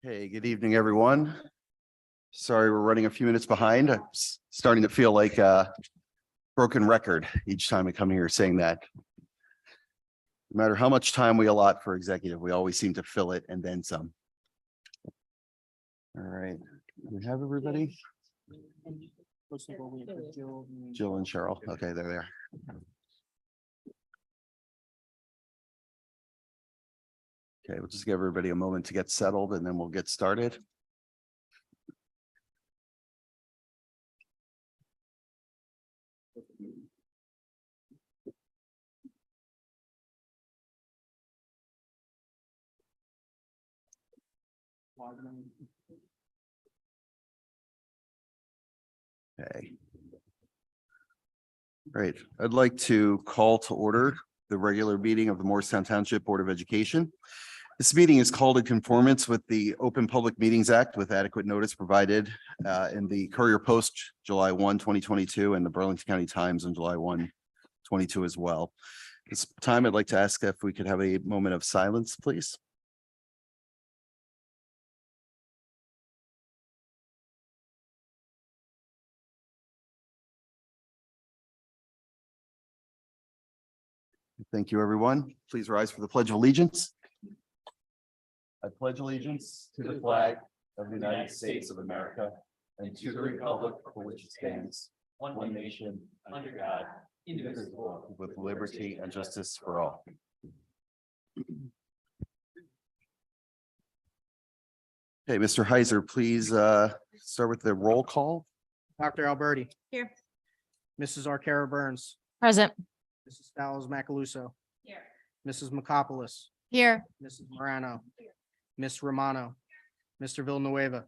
Hey, good evening, everyone. Sorry, we're running a few minutes behind. I'm starting to feel like a broken record each time I come here saying that. No matter how much time we allot for executive, we always seem to fill it and then some. All right, we have everybody? Jill and Cheryl. Okay, they're there. Okay, we'll just give everybody a moment to get settled and then we'll get started. Okay. Great. I'd like to call to order the regular meeting of the Morristown Township Board of Education. This meeting is called in conformance with the Open Public Meetings Act with adequate notice provided in the Courier Post, July 1, 2022, and the Burlington County Times on July 1, 2022 as well. This time, I'd like to ask if we could have a moment of silence, please. Thank you, everyone. Please rise for the Pledge of Allegiance. I pledge allegiance to the flag of the United States of America and to the republic for which it stands, one nation, under God, indivisible, with liberty and justice for all. Okay, Mr. Heiser, please start with the roll call. Dr. Alberti. Here. Mrs. Arcaro Burns. Present. Mrs. Fallows Macaluso. Here. Mrs. McCopolis. Here. Mrs. Morano. Ms. Romano. Mr. Villanueva.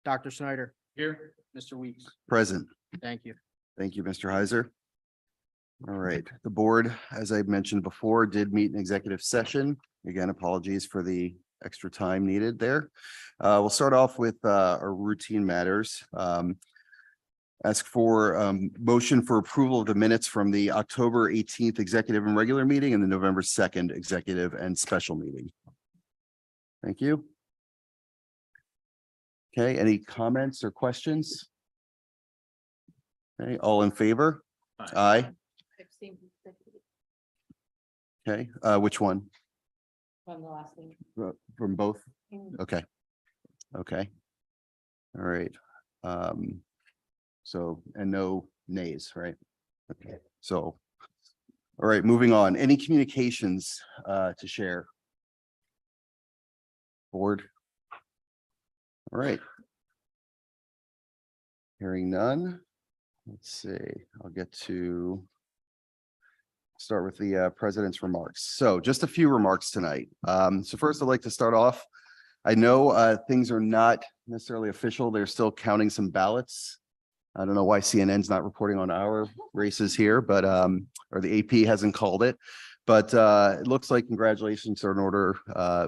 Dr. Snyder. Here. Mr. Weeks. Present. Thank you. Thank you, Mr. Heiser. All right, the board, as I mentioned before, did meet in executive session. Again, apologies for the extra time needed there. We'll start off with our routine matters. Ask for motion for approval of the minutes from the October 18th executive and regular meeting and the November 2nd executive and special meeting. Thank you. Okay, any comments or questions? Okay, all in favor? Aye. Okay, which one? From the last meeting. From both? Okay. Okay. All right. So, and no nays, right? Okay, so, all right, moving on. Any communications to share? Board? All right. Hearing none. Let's see, I'll get to start with the president's remarks. So just a few remarks tonight. So first I'd like to start off. I know things are not necessarily official. They're still counting some ballots. I don't know why CNN's not reporting on our races here, but or the AP hasn't called it. But it looks like congratulations are in order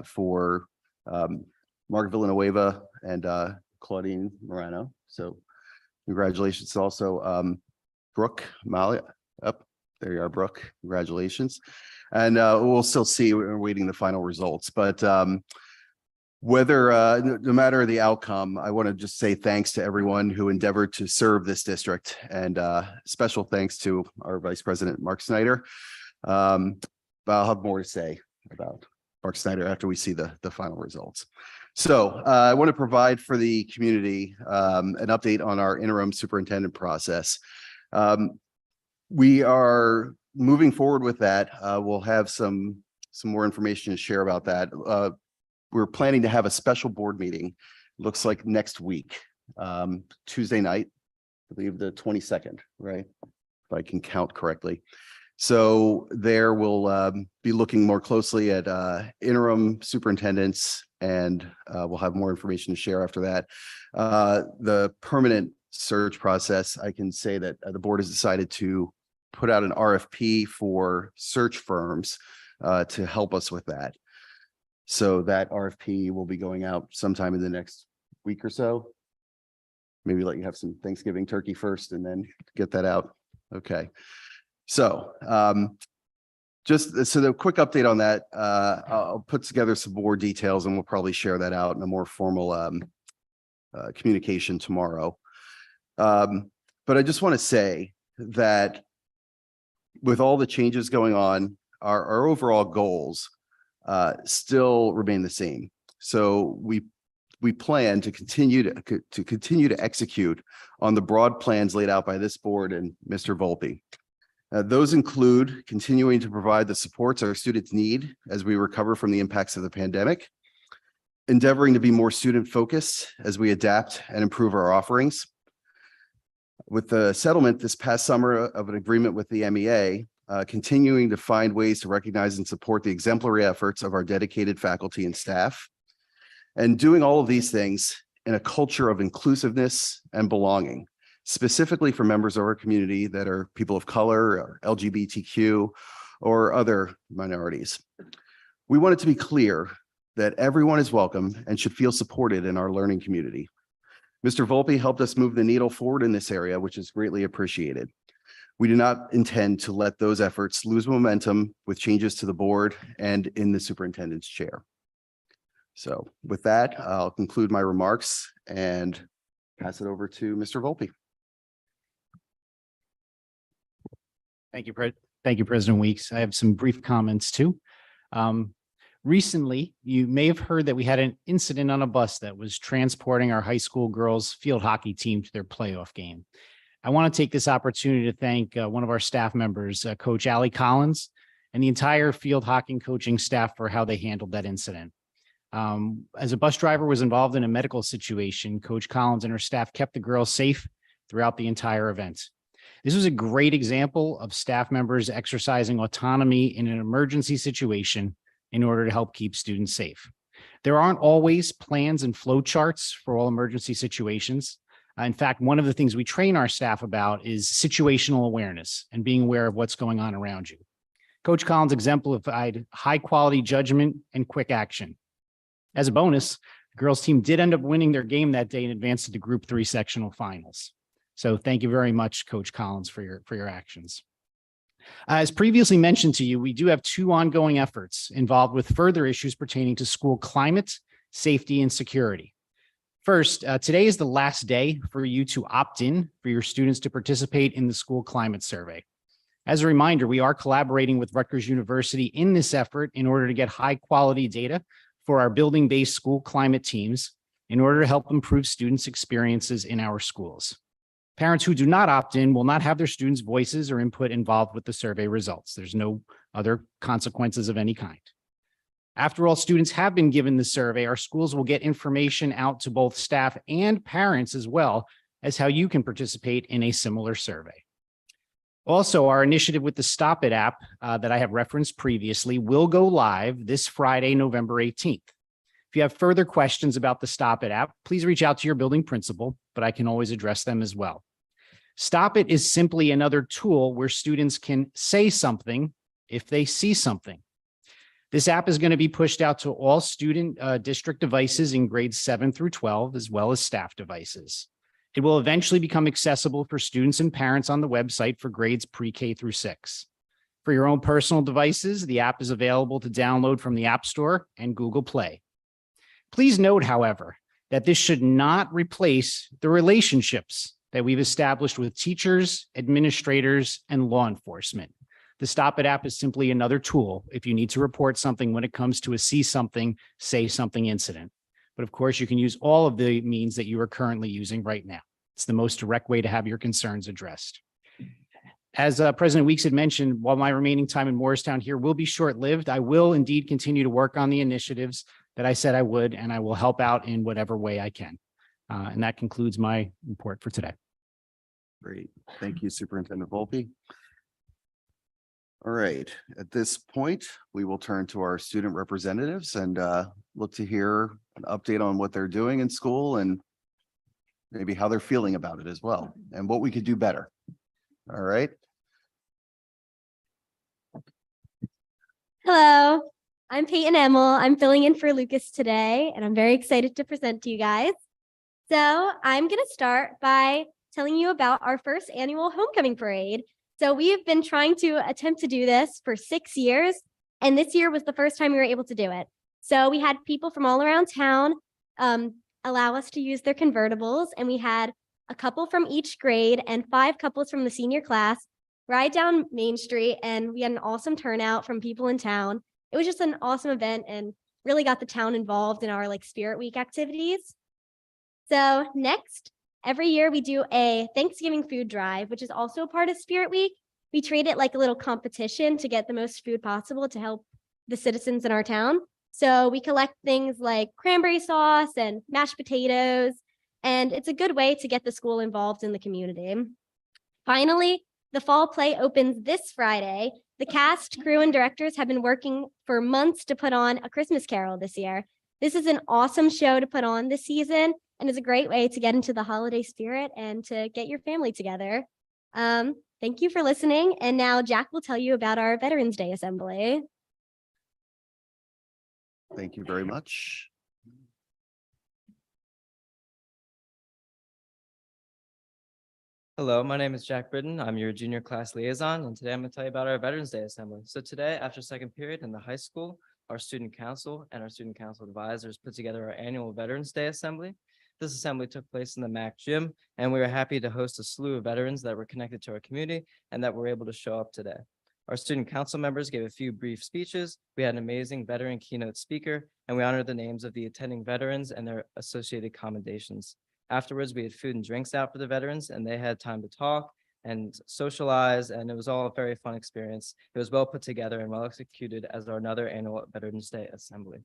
for Mark Villanueva and Claudine Morano. So congratulations also Brooke Malia up. There you are, Brooke. Congratulations. And we'll still see. We're waiting the final results. But whether no matter the outcome, I want to just say thanks to everyone who endeavored to serve this district, and special thanks to our Vice President, Mark Snyder. But I'll have more to say about Mark Snyder after we see the final results. So I want to provide for the community an update on our interim superintendent process. We are moving forward with that. We'll have some more information to share about that. We're planning to have a special board meeting, looks like next week, Tuesday night, I believe the 22nd, right? If I can count correctly. So there we'll be looking more closely at interim superintendents, and we'll have more information to share after that. The permanent search process, I can say that the board has decided to put out an RFP for search firms to help us with that. So that RFP will be going out sometime in the next week or so. maybe let you have some Thanksgiving turkey first and then get that out. Okay. So just so the quick update on that, I'll put together some more details and we'll probably share that out in a more formal communication tomorrow. But I just want to say that with all the changes going on, our overall goals still remain the same. So we plan to continue to execute on the broad plans laid out by this board and Mr. Volpe. Those include continuing to provide the supports our students need as we recover from the impacts of the pandemic, endeavoring to be more student focused as we adapt and improve our offerings. With the settlement this past summer of an agreement with the MEA, continuing to find ways to recognize and support the exemplary efforts of our dedicated faculty and staff, and doing all of these things in a culture of inclusiveness and belonging, specifically for members of our community that are people of color or LGBTQ or other minorities. We want it to be clear that everyone is welcome and should feel supported in our learning community. Mr. Volpe helped us move the needle forward in this area, which is greatly appreciated. We do not intend to let those efforts lose momentum with changes to the board and in the superintendent's chair. So with that, I'll conclude my remarks and pass it over to Mr. Volpe. Thank you, President Weeks. I have some brief comments too. Recently, you may have heard that we had an incident on a bus that was transporting our high school girls field hockey team to their playoff game. I want to take this opportunity to thank one of our staff members, Coach Allie Collins, and the entire field hockey coaching staff for how they handled that incident. As a bus driver was involved in a medical situation, Coach Collins and her staff kept the girls safe throughout the entire event. This was a great example of staff members exercising autonomy in an emergency situation in order to help keep students safe. There aren't always plans and flow charts for all emergency situations. In fact, one of the things we train our staff about is situational awareness and being aware of what's going on around you. Coach Collins exemplified high quality judgment and quick action. As a bonus, the girls team did end up winning their game that day and advanced to the Group 3 sectional finals. So thank you very much, Coach Collins, for your actions. As previously mentioned to you, we do have two ongoing efforts involved with further issues pertaining to school climate, safety, and security. First, today is the last day for you to opt in for your students to participate in the school climate survey. As a reminder, we are collaborating with Rutgers University in this effort in order to get high quality data for our building-based school climate teams in order to help improve students' experiences in our schools. Parents who do not opt in will not have their students' voices or input involved with the survey results. There's no other consequences of any kind. After all students have been given the survey, our schools will get information out to both staff and parents as well as how you can participate in a similar survey. Also, our initiative with the Stop It app that I have referenced previously will go live this Friday, November 18th. If you have further questions about the Stop It app, please reach out to your building principal, but I can always address them as well. Stop It is simply another tool where students can say something if they see something. This app is going to be pushed out to all student district devices in grades 7 through 12, as well as staff devices. It will eventually become accessible for students and parents on the website for grades pre-K through 6. For your own personal devices, the app is available to download from the App Store and Google Play. Please note, however, that this should not replace the relationships that we've established with teachers, administrators, and law enforcement. The Stop It app is simply another tool if you need to report something when it comes to a see something, say something incident. But of course, you can use all of the means that you are currently using right now. It's the most direct way to have your concerns addressed. As President Weeks had mentioned, while my remaining time in Morristown here will be short-lived, I will indeed continue to work on the initiatives that I said I would, and I will help out in whatever way I can. And that concludes my report for today. Great. Thank you, Superintendent Volpe. All right. At this point, we will turn to our student representatives and look to hear an update on what they're doing in school and maybe how they're feeling about it as well and what we could do better. All right. Hello, I'm Peyton Emmel. I'm filling in for Lucas today, and I'm very excited to present to you guys. So I'm going to start by telling you about our first annual homecoming parade. So we have been trying to attempt to do this for 6 years, and this year was the first time we were able to do it. So we had people from all around town allow us to use their convertibles, and we had a couple from each grade and 5 couples from the senior class ride down Main Street, and we had an awesome turnout from people in town. It was just an awesome event and really got the town involved in our Spirit Week activities. So next, every year we do a Thanksgiving food drive, which is also a part of Spirit Week. We treat it like a little competition to get the most food possible to help the citizens in our town. So we collect things like cranberry sauce and mashed potatoes, and it's a good way to get the school involved in the community. Finally, the fall play opens this Friday. The cast, crew, and directors have been working for months to put on A Christmas Carol this year. This is an awesome show to put on this season and is a great way to get into the holiday spirit and to get your family together. Thank you for listening. And now Jack will tell you about our Veterans Day Assembly. Thank you very much. Hello, my name is Jack Britton. I'm your junior class liaison, and today I'm going to tell you about our Veterans Day Assembly. So today, after second period in the high school, our student council and our student council advisors put together our annual Veterans Day Assembly. This assembly took place in the MAC gym, and we were happy to host a slew of veterans that were connected to our community and that were able to show up today. Our student council members gave a few brief speeches. We had an amazing veteran keynote speaker, and we honored the names of the attending veterans and their associated commendations. Afterwards, we had food and drinks out for the veterans, and they had time to talk and socialize, and it was all a very fun experience. It was well put together and well executed as our another annual Veterans Day Assembly.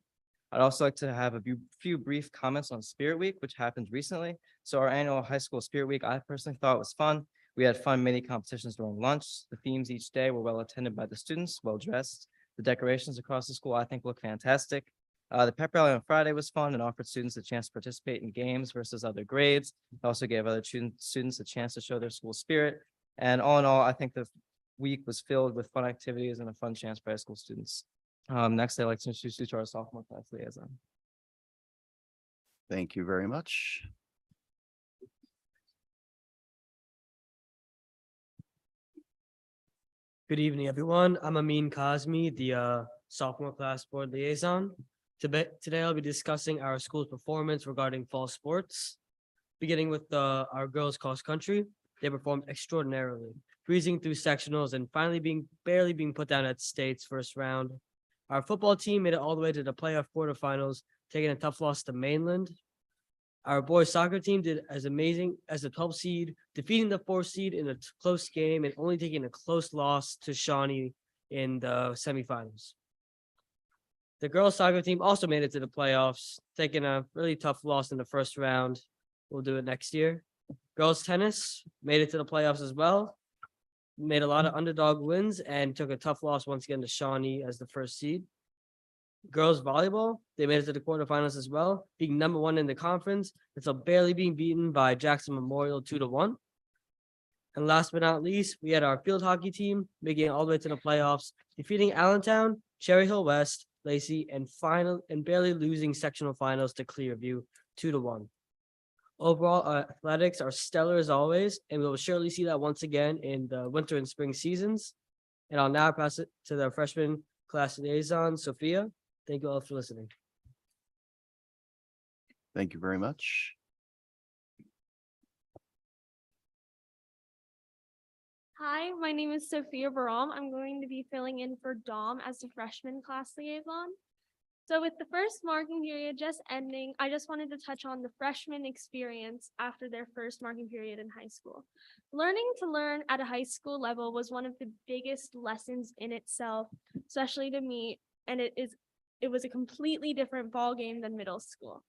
I'd also like to have a few brief comments on Spirit Week, which happened recently. So our annual high school Spirit Week, I personally thought was fun. We had fun mini competitions during lunch. The themes each day were well attended by the students, well dressed. The decorations across the school, I think, look fantastic. The pep rally on Friday was fun and offered students a chance to participate in games versus other grades. It also gave other students a chance to show their school spirit. And all in all, I think the week was filled with fun activities and a fun chance for high school students. Next, I'd like to introduce you to our sophomore class liaison. Thank you very much. Good evening, everyone. I'm Amin Kazmi, the sophomore class board liaison. Today, I'll be discussing our school's performance regarding fall sports. Beginning with our girls cross country, they performed extraordinarily, breezing through sectionals and finally barely being put down at state's first round. Our football team made it all the way to the playoff quarterfinals, taking a tough loss to Mainland. Our boys soccer team did as amazing as the 12th seed, defeating the 4th seed in a close game and only taking a close loss to Shawnee in the semifinals. The girls soccer team also made it to the playoffs, taking a really tough loss in the first round. We'll do it next year. Girls tennis made it to the playoffs as well, made a lot of underdog wins and took a tough loss once again to Shawnee as the first seed. Girls volleyball, they made it to the quarterfinals as well, being number 1 in the conference, until barely being beaten by Jackson Memorial 2-1. And last but not least, we had our field hockey team making it all the way to the playoffs, defeating Allentown, Cherry Hill West, Lacey, and barely losing sectional finals to Clearview 2-1. Overall, athletics are stellar as always, and we will surely see that once again in the winter and spring seasons. And I'll now pass it to the freshman class liaison, Sophia. Thank you all for listening. Thank you very much. Hi, my name is Sophia Baram. I'm going to be filling in for Dom as the freshman class liaison. So with the first marking period just ending, I just wanted to touch on the freshman experience after their first marking period in high school. Learning to learn at a high school level was one of the biggest lessons in itself, especially to me, and it was a completely different ball game than middle school.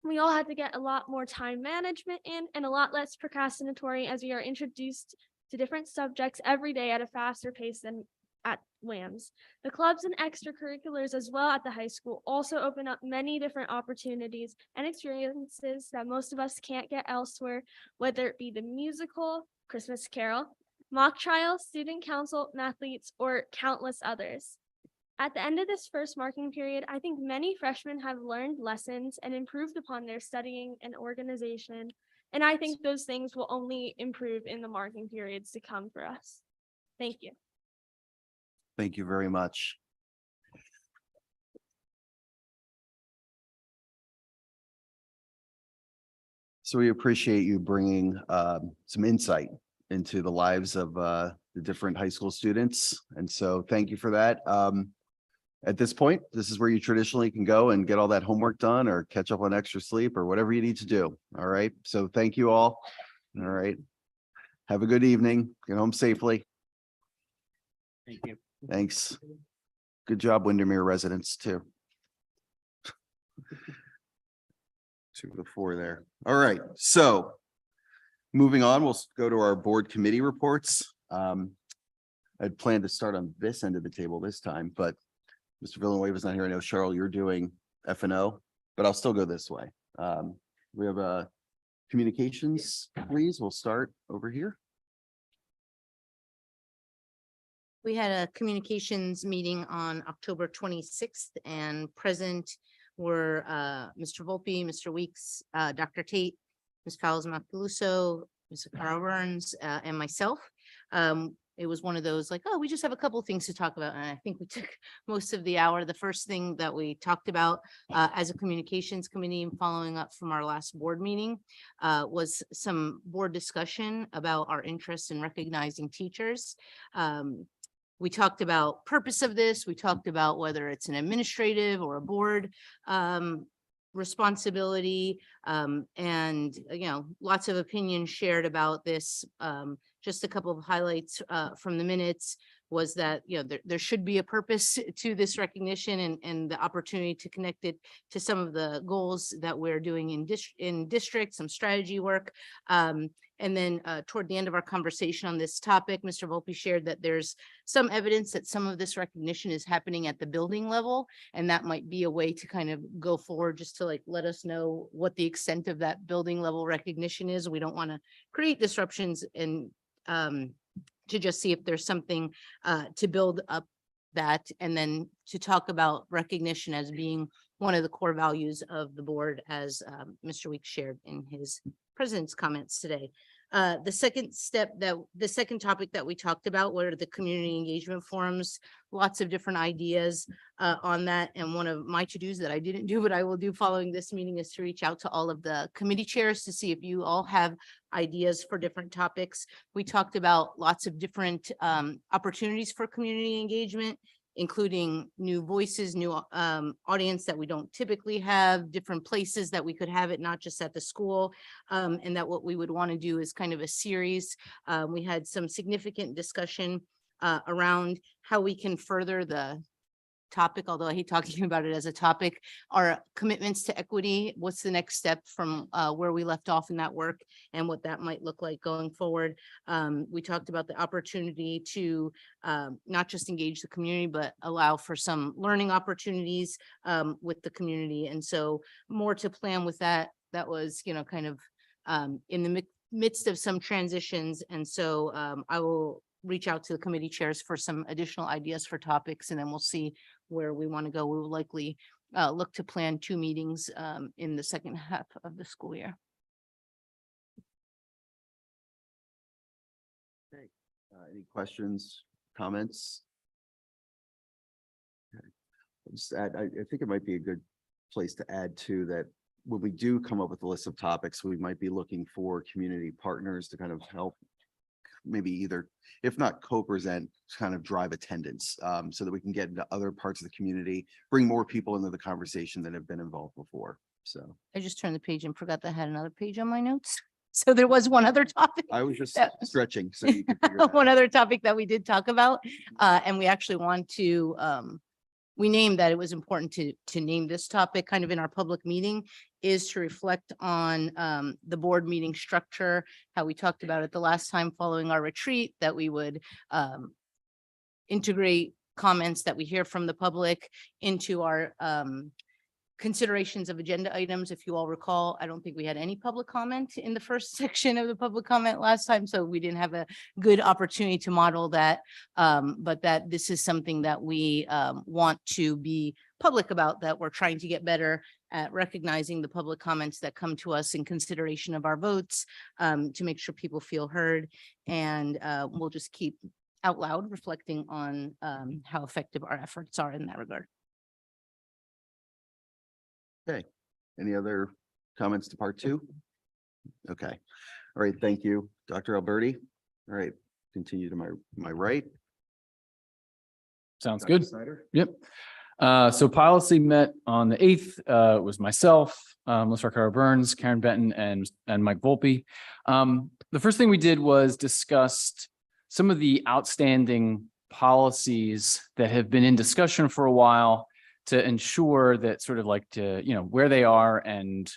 We all had to get a lot more time management in and a lot less procrastinatory as we are introduced to different subjects every day at a faster pace than at WAMS. The clubs and extracurriculars as well at the high school also open up many different opportunities and experiences that most of us can't get elsewhere, whether it be the musical, Christmas Carol, mock trial, student council, mathletes, or countless others. At the end of this first marking period, I think many freshmen have learned lessons and improved upon their studying and organization. And I think those things will only improve in the marking periods to come for us. Thank you. Thank you very much. So we appreciate you bringing some insight into the lives of the different high school students. And so thank you for that. At this point, this is where you traditionally can go and get all that homework done or catch up on extra sleep or whatever you need to do. All right. So thank you all. All right. Have a good evening. Get home safely. Thank you. Thanks. Good job, Windermere residents, too. 2 to 4 there. All right, so moving on, we'll go to our board committee reports. I'd planned to start on this end of the table this time, but Mr. Villanueva's not here. I know, Cheryl, you're doing F&O, but I'll still go this way. We have a communications, please. We'll start over here. We had a communications meeting on October 26th and present were Mr. Volpe, Mr. Weeks, Dr. Tate, Ms. Fowles Macaluso, Ms. Carl Burns, and myself. It was one of those like, oh, we just have a couple of things to talk about. And I think we took most of the hour. The first thing that we talked about as a communications committee and following up from our last board meeting was some board discussion about our interest in recognizing teachers. We talked about purpose of this. We talked about whether it's an administrative or a board responsibility, and lots of opinions shared about this. Just a couple of highlights from the minutes was that there should be a purpose to this recognition and the opportunity to connect it to some of the goals that we're doing in district, some strategy work. And then toward the end of our conversation on this topic, Mr. Volpe shared that there's some evidence that some of this recognition is happening at the building level, and that might be a way to kind of go forward just to let us know what the extent of that building level recognition is. We don't want to create disruptions and to just see if there's something to build up that, and then to talk about recognition as being one of the core values of the board, as Mr. Weeks shared in his president's comments today. The second topic that we talked about were the community engagement forums, lots of different ideas on that. And one of my to-dos that I didn't do, but I will do following this meeting, is to reach out to all of the committee chairs to see if you all have ideas for different topics. We talked about lots of different opportunities for community engagement, including new voices, new audience that we don't typically have, different places that we could have it, not just at the school. And that what we would want to do is kind of a series. We had some significant discussion around how we can further the topic, although I hate talking about it as a topic, our commitments to equity. What's the next step from where we left off in that work and what that might look like going forward. We talked about the opportunity to not just engage the community, but allow for some learning opportunities with the community. And so more to plan with that. That was, kind of in the midst of some transitions. And so I will reach out to the committee chairs for some additional ideas for topics, and then we'll see where we want to go. We will likely look to plan 2 meetings in the second half of the school year. Okay. Any questions, comments? Okay. I'll just add, I think it might be a good place to add to that when we do come up with a list of topics, we might be looking for community partners to kind of help, maybe either, if not co-present, kind of drive attendance, so that we can get into other parts of the community, bring more people into the conversation that have been involved before. So I just turned the page and forgot that I had another page on my notes. So there was one other topic. I was just Yeah. stretching. So you could figure that One out. other topic that we did talk about, and we actually want to, we named that it was important to name this topic kind of in our public meeting, is to reflect on the board meeting structure, how we talked about it the last time following our retreat, that we would integrate comments that we hear from the public into our considerations of agenda items. If you all recall, I don't think we had any public comment in the first section of the public comment last time, so we didn't have a good opportunity to model that. But that this is something that we want to be public about, that we're trying to get better at recognizing the public comments that come to us in consideration of our votes, to make sure people feel heard. And we'll just keep out loud reflecting on how effective our efforts are in that regard. Okay, any other comments to part two? Okay, all right, thank you, Dr. Alberti. All right, continue to my right. Sounds Dr. good. Snyder. Yep. So policy met on the 8th. It was myself, Melissa Carter Burns, Karen Benton, and Mike Volpe. The first thing we did was discussed some of the outstanding policies that have been in discussion for a while, to ensure that sort of like where they are, and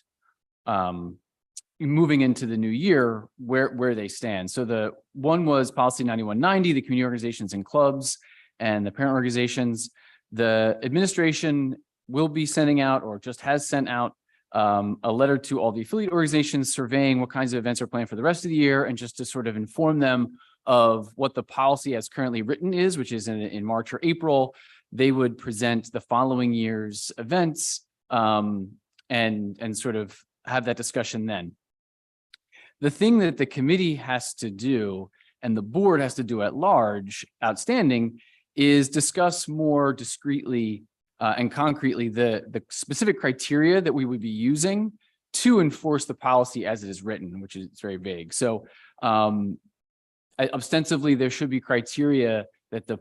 moving into the new year, where they stand. So the one was policy 9190, the community organizations and clubs and the parent organizations. The administration will be sending out, or just has sent out, a letter to all the affiliate organizations surveying what kinds of events are planned for the rest of the year, and just to sort of inform them of what the policy as currently written is, which is in March or April. They would present the following year's events, and sort of have that discussion then. The thing that the committee has to do, and the board has to do at large, outstanding, is discuss more discreetly and concretely the specific criteria that we would be using to enforce the policy as it is written, which is very vague. So ostensibly, there should be criteria that the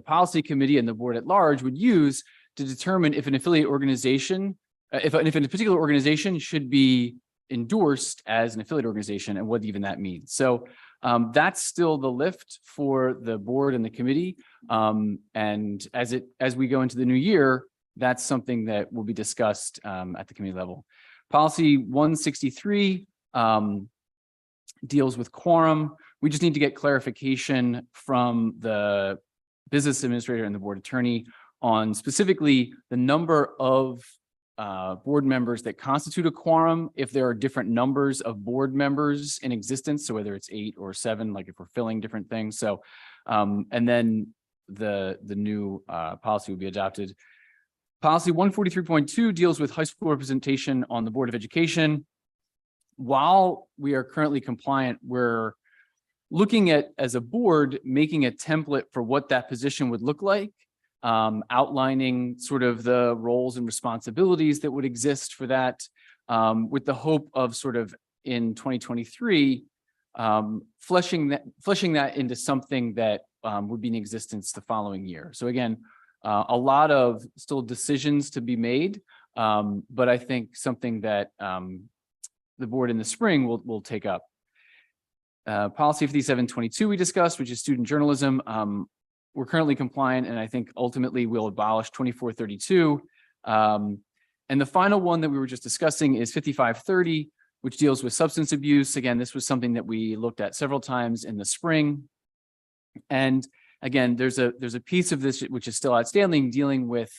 policy committee and the board at large would use to determine if an affiliate organization, if a particular organization should be endorsed as an affiliate organization, and what even that means. So that's still the lift for the board and the committee. And as we go into the new year, that's something that will be discussed at the committee level. Policy 163 deals with quorum. We just need to get clarification from the business administrator and the board attorney on specifically the number of board members that constitute a quorum, if there are different numbers of board members in existence. So whether it's 8 or 7, like if we're filling different things. So, and then the new policy will be adopted. Policy 143.2 deals with high school representation on the Board of Education. While we are currently compliant, we're looking at, as a board, making a template for what that position would look like, outlining sort of the roles and responsibilities that would exist for that, with the hope of sort of in 2023, fleshing that into something that would be in existence the following year. So again, a lot of still decisions to be made, but I think something that the board in the spring will take up. Policy 5722 we discussed, which is student journalism. We're currently compliant, and I think ultimately we'll abolish 2432. And the final one that we were just discussing is 5530, which deals with substance abuse. Again, this was something that we looked at several times in the spring. And again, there's a piece of this which is still outstanding, dealing with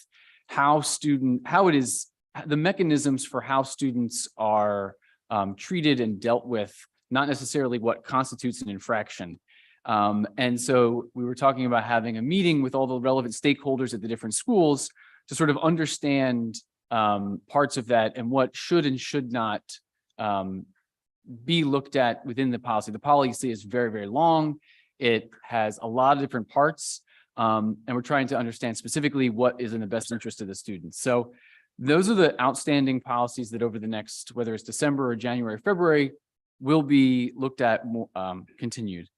how it is, the mechanisms for how students are treated and dealt with, not necessarily what constitutes an infraction. And so we were talking about having a meeting with all the relevant stakeholders at the different schools to sort of understand parts of that and what should and should not be looked at within the policy. The policy is very, very long. It has a lot of different parts, and we're trying to understand specifically what is in the best interest of the students. So those are the outstanding policies that over the next, whether it's December or January, February, will be looked at more, continued.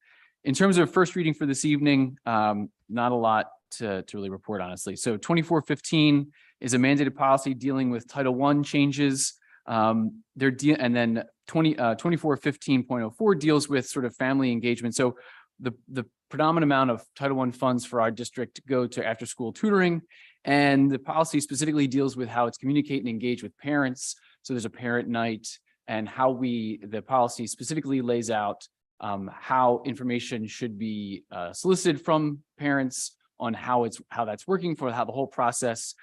In terms of first reading for this evening, not a lot to really report, honestly. So 2415 is a mandated policy dealing with Title I changes. And then 2415.04 deals with sort of family engagement. So the predominant amount of Title I funds for our district go to after-school tutoring, and the policy specifically deals with how it's communicate and engage with parents. So there's a parent night, and how the policy specifically lays out how information should be solicited from parents on how that's working for how the whole process.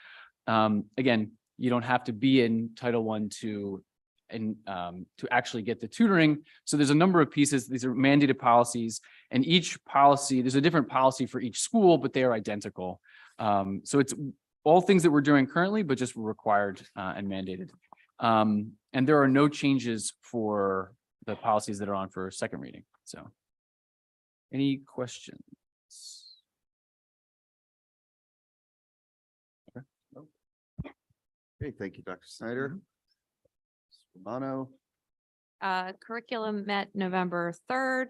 Again, You don't have to be in Title I to actually get the tutoring. So there's a number of pieces. These are mandated policies, and each policy, there's a different policy for each school, but they are identical. So it's all things that we're doing currently, but just required and mandated. And there are no changes for the policies that are on for second reading. So any questions? Okay, thank you, Dr. Snyder. Romano, Curriculum met November 3rd.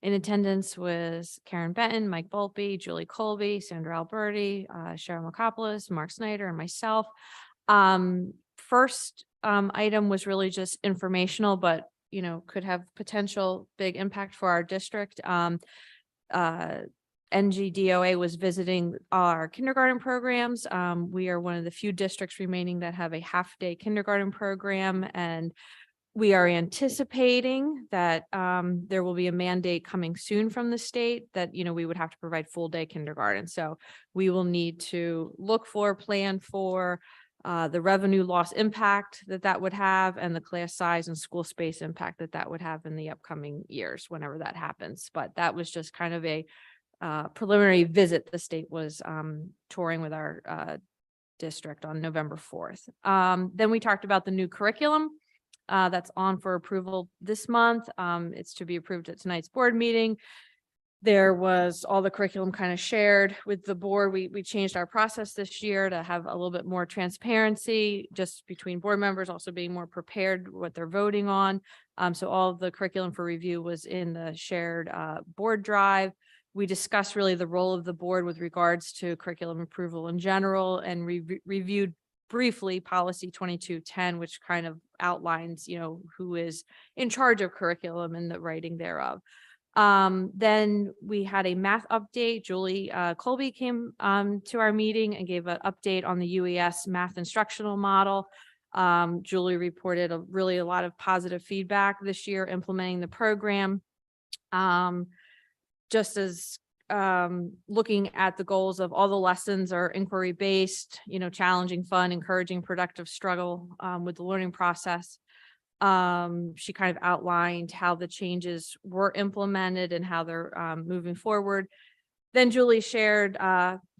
In attendance was Karen Benton, Mike Volpe, Julie Colby, Sandra Alberti, Cheryl McCopolis, Mark Snyder, and myself. First item was really just informational, but could have potential big impact for our district. NGDOA was visiting our kindergarten programs. We are one of the few districts remaining that have a half-day kindergarten program, and we are anticipating that there will be a mandate coming soon from the state that we would have to provide full-day kindergarten. So we will need to look for, plan for the revenue loss impact that would have, and the class size and school space impact that would have in the upcoming years whenever that happens. But that was just kind of a preliminary visit the state was touring with our district on November 4th. Then we talked about the new curriculum that's on for approval this month. It's to be approved at tonight's board meeting. There was all the curriculum kind of shared with the board. We changed our process this year to have a little bit more transparency just between board members, also being more prepared what they're voting on. So all of the curriculum for review was in the shared board drive. We discussed really the role of the board with regards to curriculum approval in general, and reviewed briefly policy 2210, which kind of outlines, who is in charge of curriculum and the writing thereof. Then we had a math update. Julie Colby came to our meeting and gave an update on the UES math instructional model. Julie reported a lot of positive feedback this year implementing the program. Just as looking at the goals of all the lessons are inquiry based, challenging, fun, encouraging, productive struggle with the learning process. She kind of outlined how the changes were implemented and how they're moving forward. Then Julie shared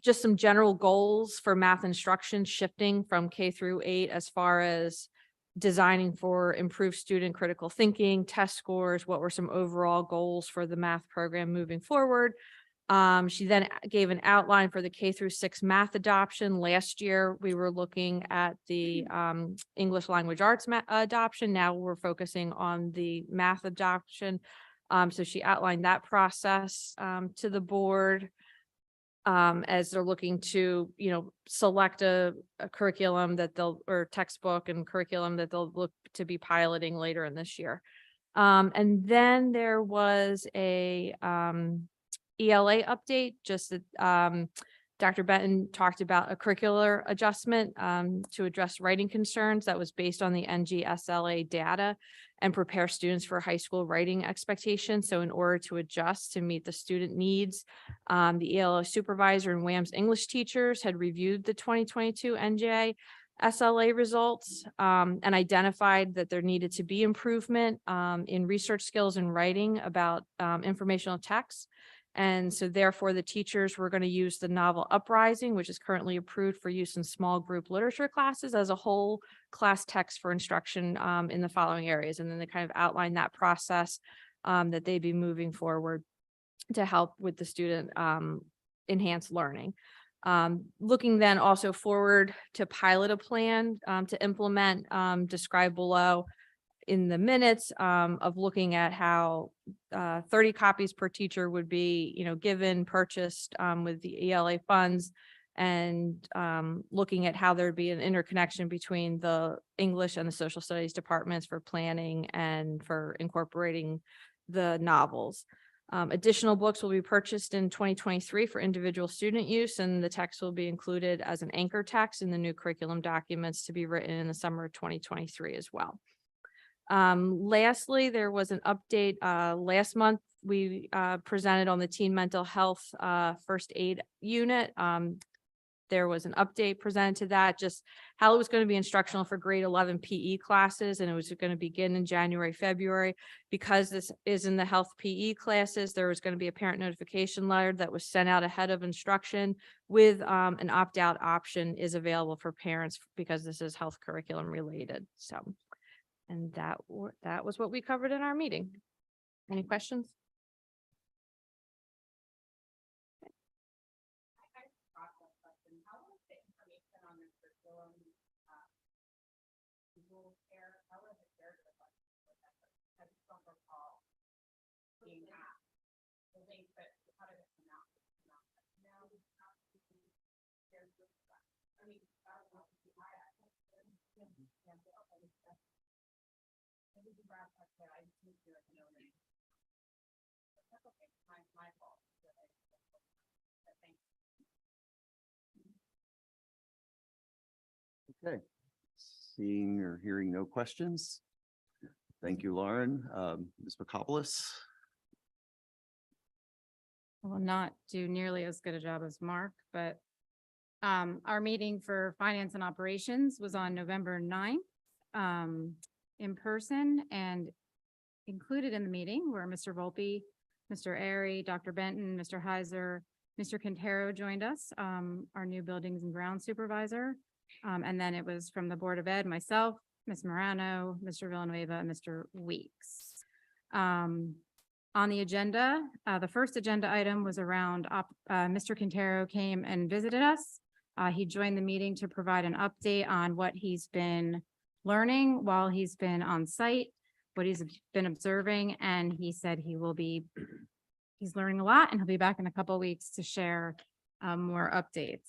just some general goals for math instruction, shifting from K through 8 as far as designing for improved student critical thinking, test scores, what were some overall goals for the math program moving forward. She then gave an outline for the K through 6 math adoption. Last year, we were looking at the English language arts adoption. Now we're focusing on the math adoption. So she outlined that process to the board as they're looking to, select a curriculum or textbook and curriculum that they'll look to be piloting later in this year. And then there was a ELA update, just that Dr. Benton talked about a curricular adjustment to address writing concerns that was based on the NGSLA data and prepare students for high school writing expectations. So in order to adjust to meet the student needs, the ELA supervisor and WAM's English teachers had reviewed the 2022 NJ SLA results and identified that there needed to be improvement in research skills and writing about informational texts. And so therefore the teachers were going to use the novel Uprising, which is currently approved for use in small group literature classes, as a whole class text for instruction in the following areas. And then they kind of outline that process that they'd be moving forward to help with the student enhanced learning. Looking then also forward to pilot a plan to implement described below in the minutes of looking at how 30 copies per teacher would be, given, purchased with the ELA funds, and looking at how there'd be an interconnection between the English and the social studies departments for planning and for incorporating the novels. Additional books will be purchased in 2023 for individual student use, and the text will be included as an anchor text in the new curriculum documents to be written in the summer of 2023 as well. Lastly, there was an update last month. We presented on the teen mental health first aid unit. there was an update presented to that, just how it was going to be instructional for grade 11 PE classes, and it was going to begin in January, February. Because this is in the health PE classes, there was going to be a parent notification letter that was sent out ahead of instruction with an opt-out option is available for parents because this is health curriculum related. So, and that was what we covered in our meeting. Any questions? Okay. Seeing or hearing no questions. Thank you, Lauren. Ms. McCopolis. I will not do nearly as good a job as Mark, but our meeting for finance and operations was on November 9th in person, and included in the meeting were Mr. Volpe, Mr. Airy, Dr. Benton, Mr. Heiser, Mr. Quintero joined us, our new buildings and ground supervisor. And then it was from the Board of Ed, myself, Ms. Morano, Mr. Villanueva, and Mr. Weeks. On the agenda, the first agenda item was around Mr. Quintero came and visited us. He joined the meeting to provide an update on what he's been learning while he's been on site, what he's been observing, and he said he's learning a lot and he'll be back in a couple of weeks to share more updates.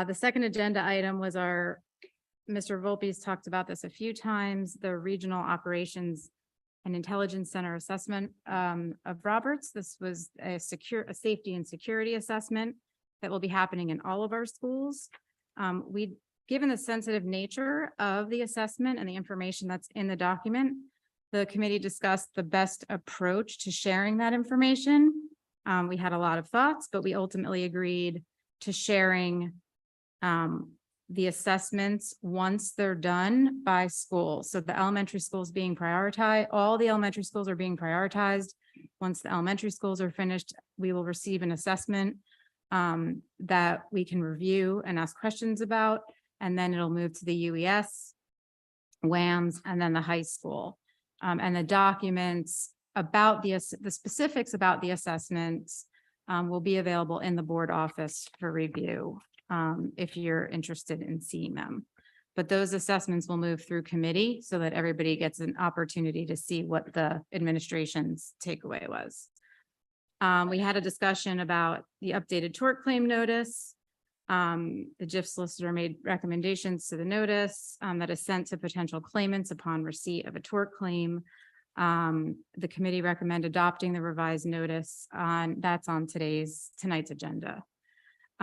The second agenda item was Mr. Volpe's talked about this a few times, the Regional Operations and Intelligence Center assessment of Roberts. This was a safety and security assessment that will be happening in all of our schools. Given the sensitive nature of the assessment and the information that's in the document, the committee discussed the best approach to sharing that information. We had a lot of thoughts, but we ultimately agreed to sharing the assessments once they're done by school. So the elementary schools being prioritized, all the elementary schools are being prioritized. Once the elementary schools are finished, we will receive an assessment that we can review and ask questions about, and then it'll move to the UES, WAMS, and then the high school. And the documents about the specifics about the assessments will be available in the board office for review if you're interested in seeing them. But those assessments will move through committee so that everybody gets an opportunity to see what the administration's takeaway was. We had a discussion about the updated tort claim notice. The GIF solicitor made recommendations to the notice that is sent to potential claimants upon receipt of a tort claim. The committee recommend adopting the revised notice that's on tonight's agenda.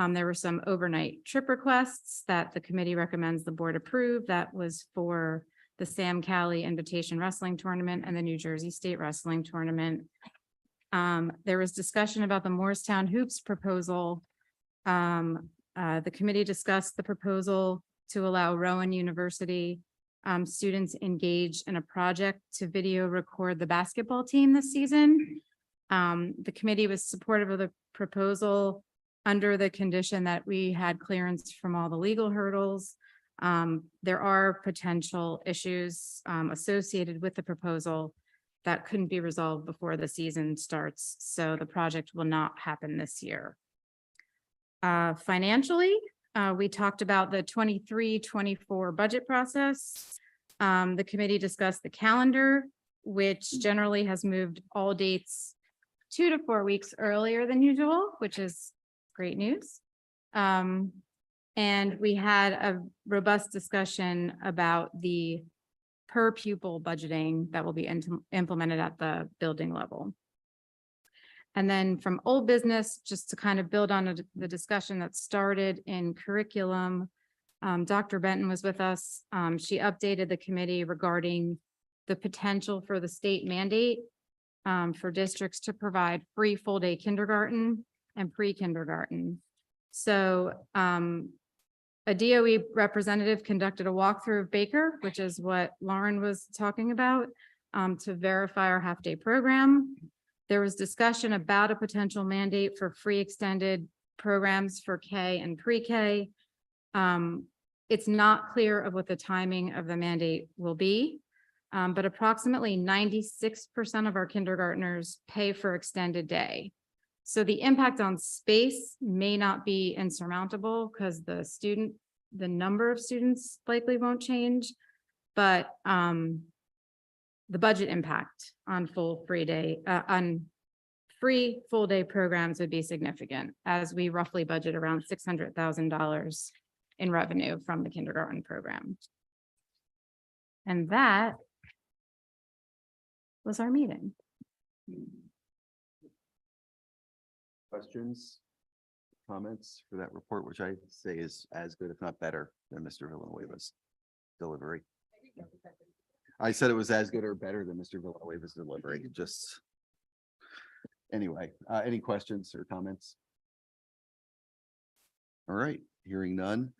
There were some overnight trip requests that the committee recommends the board approve. That was for the Sam Cali Invitation Wrestling Tournament and the New Jersey State Wrestling Tournament. There was discussion about the Morristown Hoops proposal. The committee discussed the proposal to allow Rowan University students engaged in a project to video record the basketball team this season. The committee was supportive of the proposal under the condition that we had clearance from all the legal hurdles. There are potential issues associated with the proposal that couldn't be resolved before the season starts, so the project will not happen this year. Financially, we talked about the 23-24 budget process. The committee discussed the calendar, which generally has moved all dates 2 to 4 weeks earlier than usual, which is great news. And we had a robust discussion about the per pupil budgeting that will be implemented at the building level. And then from old business, just to kind of build on the discussion that started in curriculum, Dr. Benton was with us. She updated the committee regarding the potential for the state mandate for districts to provide free full day kindergarten and pre-kindergarten. So a DOE representative conducted a walkthrough of Baker, which is what Lauren was talking about, to verify our half-day program. There was discussion about a potential mandate for free extended programs for K and pre-K. It's not clear of what the timing of the mandate will be, but approximately 96% of our kindergartners pay for extended day. So the impact on space may not be insurmountable because the number of students likely won't change, but the budget impact on free full day programs would be significant, as we roughly budget around $600,000 in revenue from the kindergarten program. And that was our meeting. Questions, comments for that report, which I say is as good, if not better, than Mr. Villanueva's delivery. I said it was as good or better than Mr. Villanueva's delivery, just. Anyway, any questions or comments? All right, hearing none,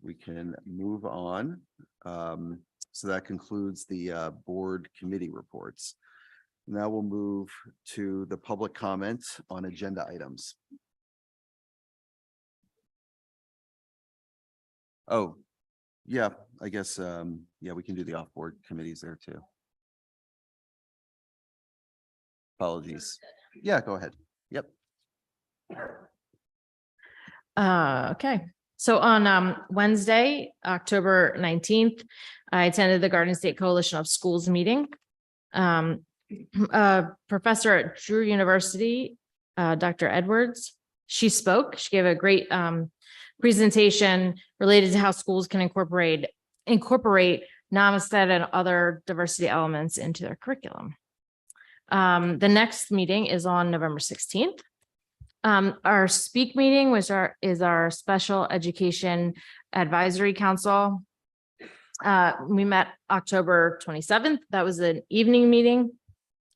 we can move on. So that concludes the board committee reports. Now we'll move to the public comment on agenda items. Oh, yeah, I guess, yeah, we can do the off-board committees there too. Apologies. Yeah, go ahead. Yep. Okay, so on Wednesday, October 19th, I attended the Garden State Coalition of Schools meeting. A professor at Drew University, Dr. Edwards, she spoke. She gave a great presentation related to how schools can incorporate Namaste and other diversity elements into their curriculum. The next meeting is on November 16th. Our speak meeting, which is our special education advisory council. We met October 27th. That was an evening meeting.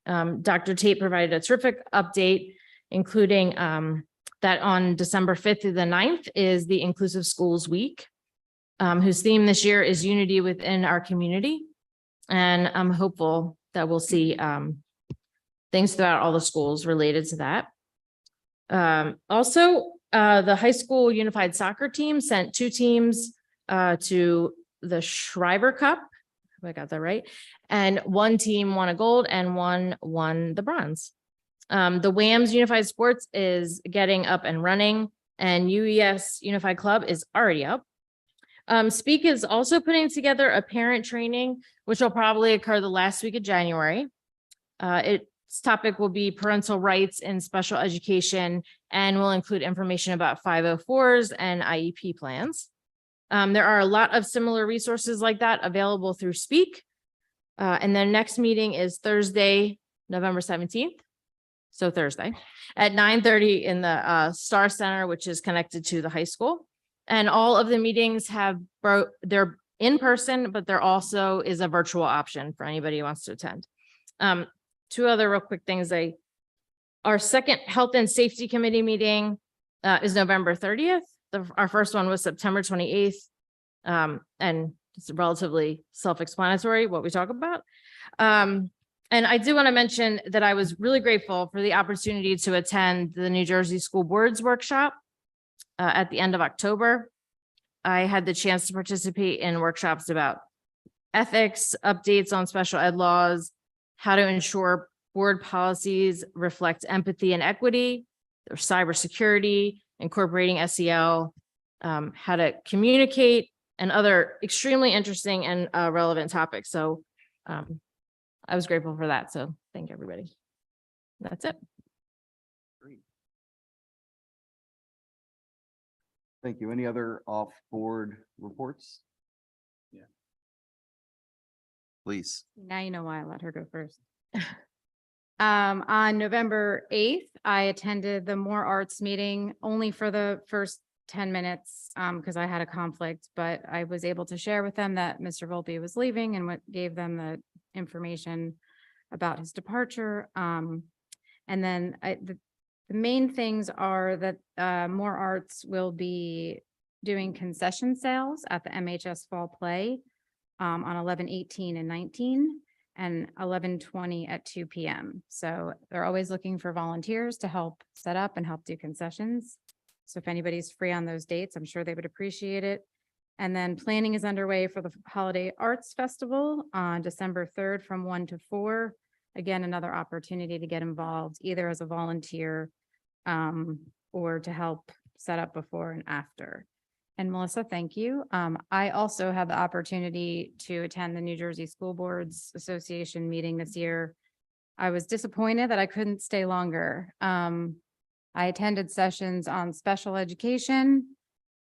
Dr. Tate provided a terrific update, including that on December 5th through the 9th is the Inclusive Schools Week, whose theme this year is unity within our community. And I'm hopeful that we'll see things throughout all the schools related to that. Also, the high school unified soccer team sent 2 teams to the Schreiber Cup. If I got that right. And 1 team won a gold and 1 won the bronze. The WAMS Unified Sports is getting up and running, and UES Unified Club is already up. Speak is also putting together a parent training, which will probably occur the last week of January. Its topic will be parental rights in special education and will include information about 504s and IEP plans. There are a lot of similar resources like that available through Speak. And their next meeting is Thursday, November 17th. So Thursday at 9:30 in the Star Center, which is connected to the high school. And all of the meetings they're in person, but there also is a virtual option for anybody who wants to attend. 2 other real quick things. Our second Health and Safety Committee meeting is November 30th. Our first one was September 28th. And it's relatively self-explanatory what we talk about. And I do want to mention that I was really grateful for the opportunity to attend the New Jersey School Boards Workshop at the end of October. I had the chance to participate in workshops about ethics, updates on special ed laws, how to ensure board policies reflect empathy and equity, cybersecurity, incorporating SEL, how to communicate, and other extremely interesting and relevant topics. So I was grateful for that. So thank you, everybody. That's it. Great. Thank you. Any other off-board reports? Yeah. Please. Now you know why I let her go first. On November 8th, I attended the More Arts meeting only for the first 10 minutes because I had a conflict, but I was able to share with them that Mr. Volpe was leaving and what gave them the information about his departure. And then the The main things are that More Arts will be doing concession sales at the MHS Fall Play on 11/18 and 19 and 11/20 at 2 p.m. So they're always looking for volunteers to help set up and help do concessions. So if anybody's free on those dates, I'm sure they would appreciate it. And then planning is underway for the Holiday Arts Festival on December 3rd from 1 to 4. Again, another opportunity to get involved either as a volunteer or to help set up before and after. And Melissa, thank you. I also had the opportunity to attend the New Jersey School Boards Association meeting this year. I was disappointed that I couldn't stay longer. I attended sessions on special education,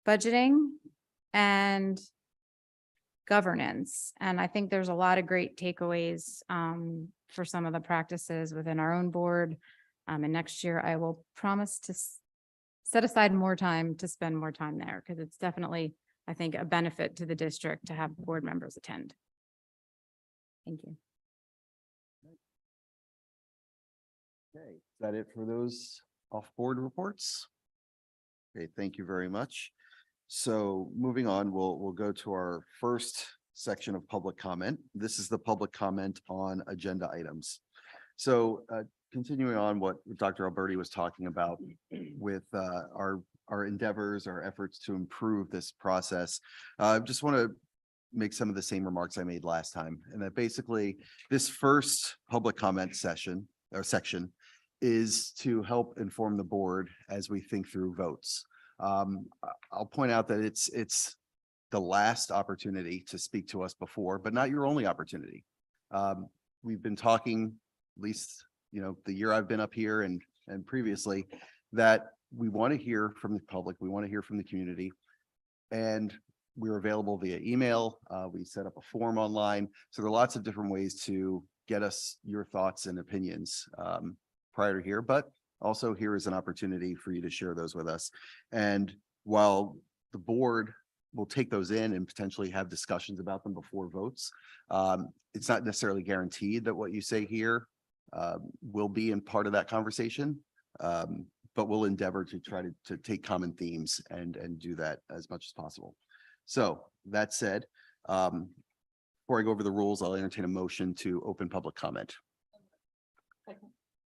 budgeting, and governance. And I think there's a lot of great takeaways for some of the practices within our own board. And next year I will promise to set aside more time to spend more time there because it's definitely, I think, a benefit to the district to have board members attend. Thank you. Okay, is that it for those off-board reports? Okay, thank you very much. So moving on, we'll go to our first section of public comment. This is the public comment on agenda items. So continuing on what Dr. Alberti was talking about with our endeavors, our efforts to improve this process. I just want to make some of the same remarks I made last time, and that basically this first public comment session or section is to help inform the board as we think through votes. I'll point out that it's the last opportunity to speak to us before, but not your only opportunity. We've been talking, at least, the year I've been up here and previously, that we want to hear from the public. We want to hear from the community, and we're available via email. We set up a form online. So there are lots of different ways to get us your thoughts and opinions prior to here, but also here is an opportunity for you to share those with us. And while the board will take those in and potentially have discussions about them before votes, it's not necessarily guaranteed that what you say here will be in part of that conversation, but we'll endeavor to try to take common themes and do that as much as possible. So that said, before I go over the rules, I'll entertain a motion to open public comment.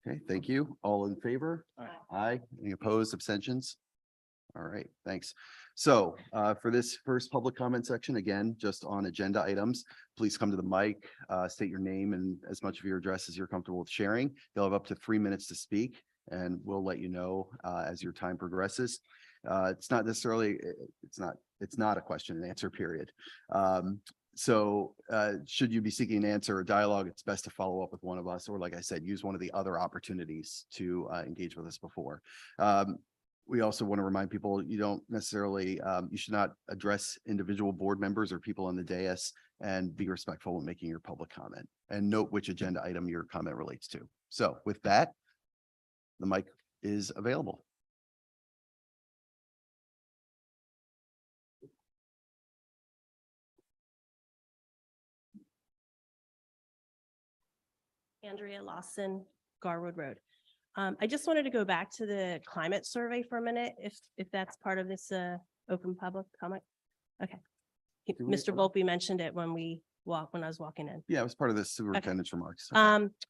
Okay, thank you. All in favor? Aye. Any opposed, abstentions? All right, thanks. So for this first public comment section, again, just on agenda items, please come to the mic, state your name and as much of your address as you're comfortable with sharing. You'll have up to 3 minutes to speak, and we'll let you know as your time progresses. It's not necessarily, it's not a question and answer period. So should you be seeking an answer or dialogue, it's best to follow up with one of us, or like I said, use one of the other opportunities to engage with us before. We also want to remind people you don't necessarily, you should not address individual board members or people on the dais, and be respectful when making your public comment, and note which agenda item your comment relates to. So with that, the mic is available. Andrea Lawson, Garwood Road. I just wanted to go back to the climate survey for a minute, if that's part of this open public comment. Okay. Mr. Volpe mentioned it when I was walking in. Yeah, it was part of the superintendent's remarks.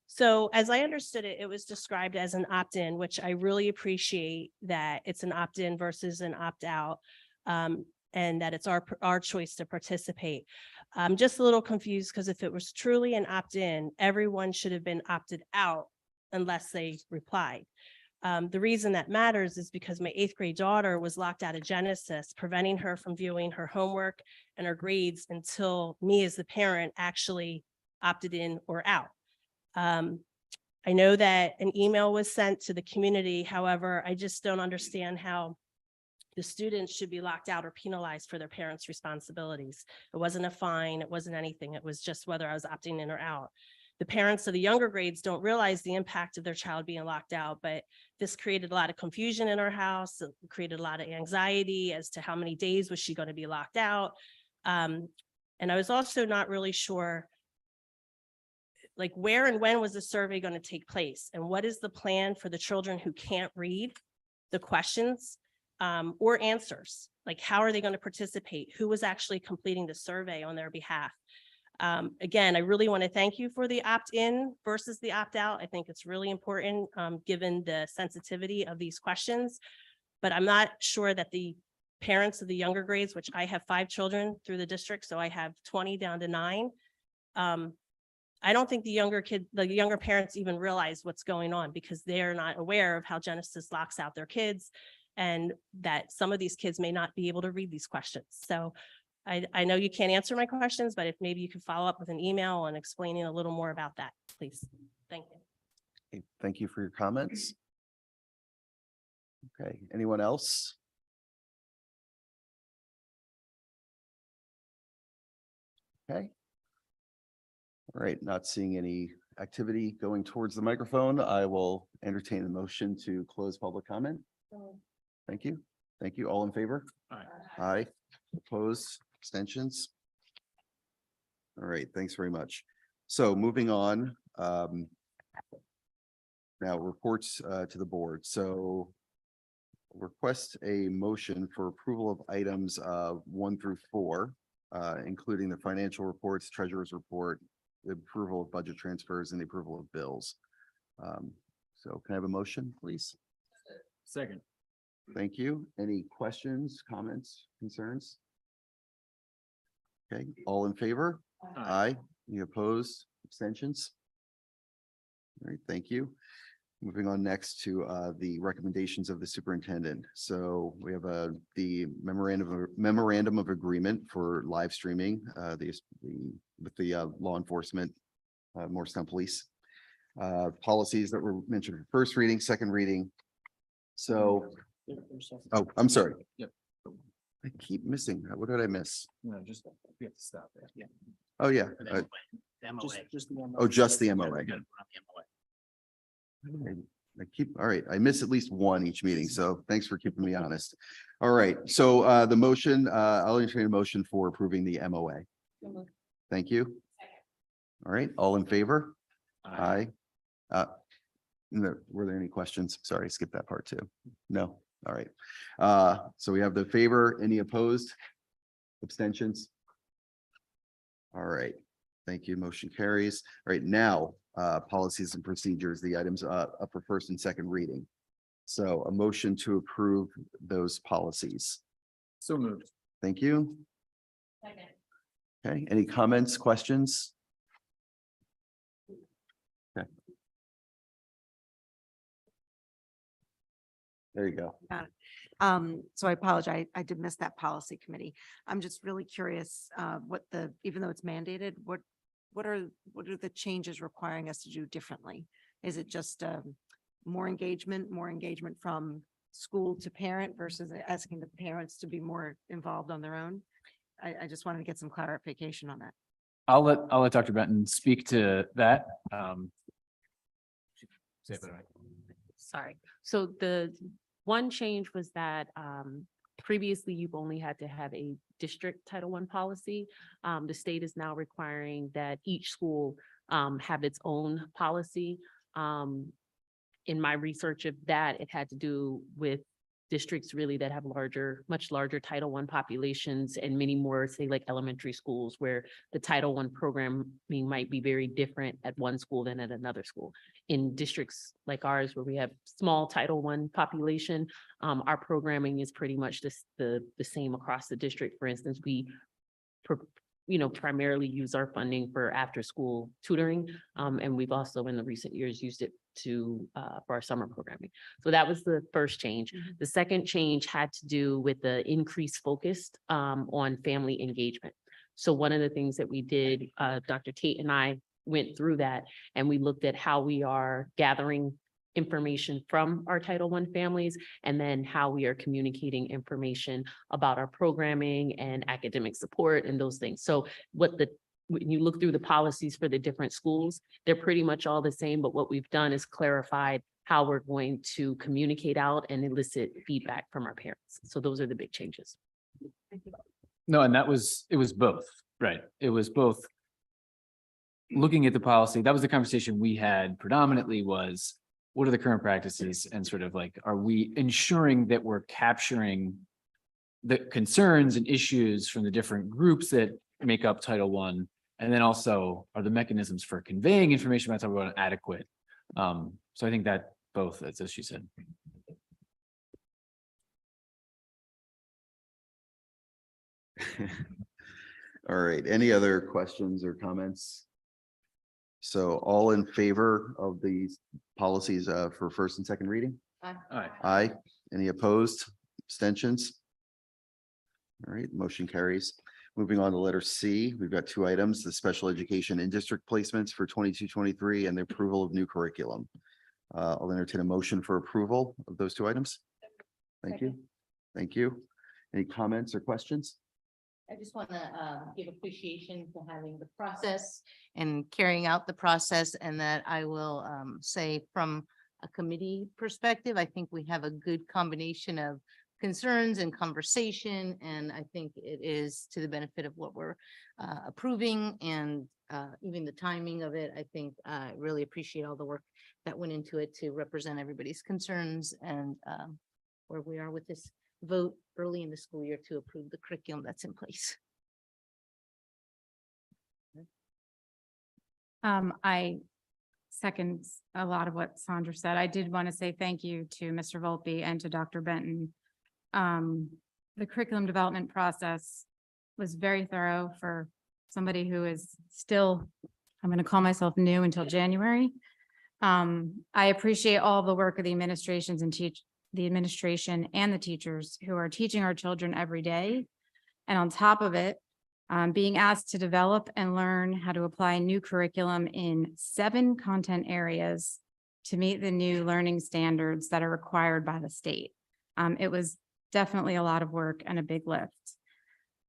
So as I understood it, it was described as an opt-in, which I really appreciate that it's an opt-in versus an opt-out. And that it's our choice to participate. I'm just a little confused because if it was truly an opt-in, everyone should have been opted out unless they replied. The reason that matters is because my 8th grade daughter was locked out of Genesis, preventing her from viewing her homework and her grades until me as the parent actually opted in or out. I know that an email was sent to the community. However, I just don't understand how the students should be locked out or penalized for their parents' responsibilities. It wasn't a fine. It wasn't anything. It was just whether I was opting in or out. The parents of the younger grades don't realize the impact of their child being locked out, but this created a lot of confusion in our house. It created a lot of anxiety as to how many days was she going to be locked out. And I was also not really sure, Like, where and when was the survey going to take place? And what is the plan for the children who can't read the questions or answers? Like, how are they going to participate? Who was actually completing the survey on their behalf? Again, I really want to thank you for the opt-in versus the opt-out. I think it's really important, given the sensitivity of these questions. But I'm not sure that the parents of the younger grades, which I have 5 children through the district, so I have 20 down to 9. I don't think the younger parents even realize what's going on because they're not aware of how Genesis locks out their kids and that some of these kids may not be able to read these questions. So I know you can't answer my questions, but if maybe you could follow up with an email and explaining a little more about that, please. Thank you. Okay, thank you for your comments. Okay, anyone else? Okay. All right, not seeing any activity going towards the microphone. I will entertain a motion to close public comment. Thank you. Thank you. All in favor? Aye. Aye. Opposed, abstentions? All right, thanks very much. So moving on. Now reports to the board. So request a motion for approval of items 1 through 4, including the financial reports, treasurer's report, the approval of budget transfers, and the approval of bills. So can I have a motion, please? Second. Thank you. Any questions, comments, concerns? Okay, all in favor? Aye. Any opposed, abstentions? All right, thank you. Moving on next to the recommendations of the superintendent. So we have the memorandum of agreement for live streaming with the law enforcement, Morristown Police. Policies that were mentioned for first reading, second reading. So, oh, I'm sorry. Yep. I keep missing. What did I miss? No, just, we have to stop there. Yeah. Oh, yeah. Oh, just the MOA. I keep, all right, I miss at least one each meeting, so thanks for keeping me honest. All right, so the motion, I'll entertain a motion for approving the MOA. Thank you. All right, all in favor? Aye. Were there any questions? Sorry, I skipped that part too. No, all right. So we have the favor, any opposed? Abstentions? All right, thank you, motion carries. All right, now policies and procedures, the items up for first and second reading. So a motion to approve those policies. So moved. Thank you. Okay, any comments, questions? Okay. There you go. So I apologize. I did miss that policy committee. I'm just really curious, even though it's mandated, what are the changes requiring us to do differently? Is it just more engagement from school to parent versus asking the parents to be more involved on their own? I just wanted to get some clarification on that. I'll let Dr. Benton speak to that. Sorry. So the one change was that previously you've only had to have a district Title I policy. The state is now requiring that each school have its own policy. In my research of that, it had to do with districts really that have much larger Title I populations and many more, say like elementary schools where the Title I programming might be very different at one school than at another school. In districts like ours, where we have small Title I population, our programming is pretty much the same across the district. For instance, we primarily use our funding for after school tutoring. And we've also in the recent years used it for our summer programming. So that was the first change. The second change had to do with the increased focus on family engagement. So one of the things that we did, Dr. Tate and I went through that and we looked at how we are gathering information from our Title I families and then how we are communicating information about our programming and academic support and those things. So when you look through the policies for the different schools, they're pretty much all the same, but what we've done is clarified how we're going to communicate out and elicit feedback from our parents. So those are the big changes. No, and it was both, right? It was both looking at the policy, that was the conversation we had predominantly was, what are the current practices and sort of like, are we ensuring that we're capturing the concerns and issues from the different groups that make up Title I? And then also, are the mechanisms for conveying information about Title I adequate? So I think that both, as she said. All right, any other questions or comments? So all in favor of these policies for first and second reading? All right. Aye. Any opposed? Abstentions? All right, motion carries. Moving on to letter C, we've got two items, the special education in district placements for 22-23 and the approval of new curriculum. I'll entertain a motion for approval of those two items. Thank you. Thank you. Any comments or questions? I just want to give appreciation for having the process and carrying out the process, and that I will say from a committee perspective, I think we have a good combination of concerns and conversation, and I think it is to the benefit of what we're approving, and even the timing of it. I think I really appreciate all the work that went into it to represent everybody's concerns, and where we are with this vote early in the school year to approve the curriculum that's in place. I second a lot of what Sandra said. I did want to say thank you to Mr. Volpe and to Dr. Benton. The curriculum development process was very thorough for somebody who is still, I'm going to call myself new until January. I appreciate all the work of the administrations and the administration and the teachers who are teaching our children every day. And on top of it, being asked to develop and learn how to apply new curriculum in 7 content areas to meet the new learning standards that are required by the state. It was definitely a lot of work and a big lift.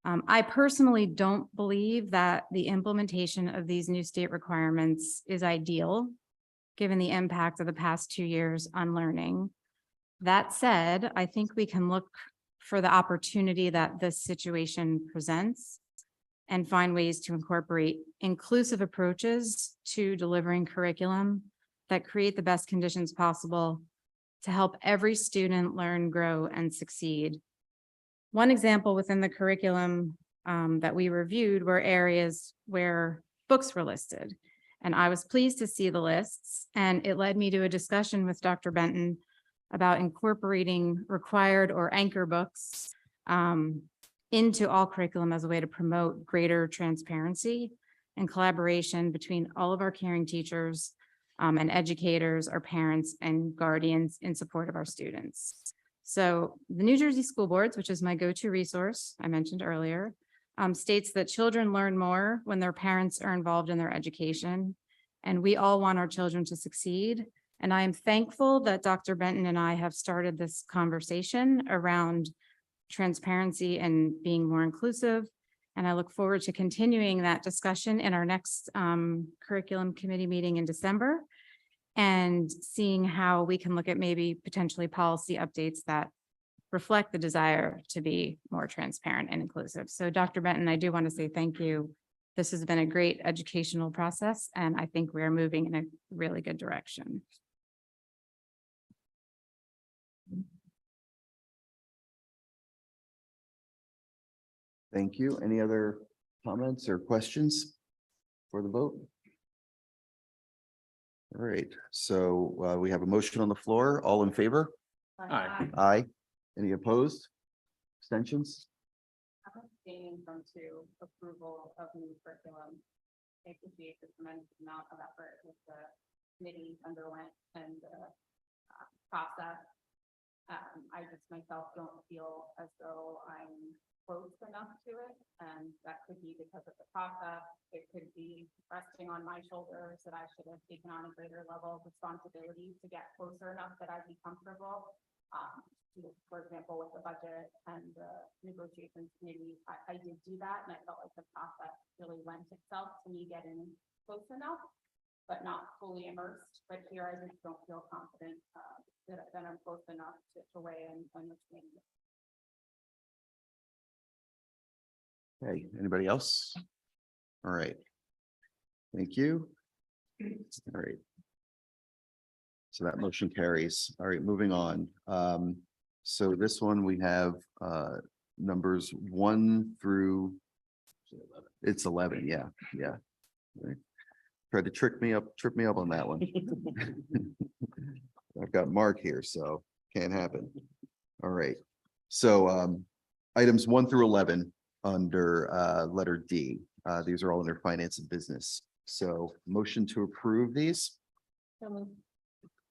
I personally don't believe that the implementation of these new state requirements is ideal, given the impact of the past 2 years on learning. That said, I think we can look for the opportunity that this situation presents and find ways to incorporate inclusive approaches to delivering curriculum that create the best conditions possible to help every student learn, grow, and succeed. One example within the curriculum that we reviewed were areas where books were listed. And I was pleased to see the lists, and it led me to a discussion with Dr. Benton about incorporating required or anchor books into all curriculum as a way to promote greater transparency and collaboration between all of our caring teachers and educators, our parents and guardians in support of our students. So the New Jersey School Boards, which is my go-to resource I mentioned earlier, states that children learn more when their parents are involved in their education, and we all want our children to succeed. And I am thankful that Dr. Benton and I have started this conversation around transparency and being more inclusive. And I look forward to continuing that discussion in our next curriculum committee meeting in December, and seeing how we can look at maybe potentially policy updates that reflect the desire to be more transparent and inclusive. So Dr. Benton, I do want to say thank you. This has been a great educational process, and I think we are moving in a really good direction. Thank you. Any other comments or questions for the vote? All right, so we have a motion on the floor. All in favor? Aye. Aye. Any opposed? Abstentions? Abstaining from approval of new curriculum. I appreciate the tremendous amount of effort that the committee underwent and the process. I just myself don't feel as though I'm close enough to it, and that could be because of the process. It could be resting on my shoulders that I should have taken on a greater level of responsibility to get closer enough that I'd be comfortable. For example, with the budget and the negotiations committee, I did do that, and I felt like the process really lent itself to me getting close enough, but not fully immersed. But here I just don't feel confident that I'm close enough to weigh in on this meeting. Okay, anybody else? All right. Thank you. All right. So that motion carries. All right, moving on. So this one we have numbers 1 through. It's 11, yeah. Right. Tried to trip me up on that one. I've got Mark here, so can't happen. All right. So items 1 through 11 under letter D. These are all under finance and business. So motion to approve these.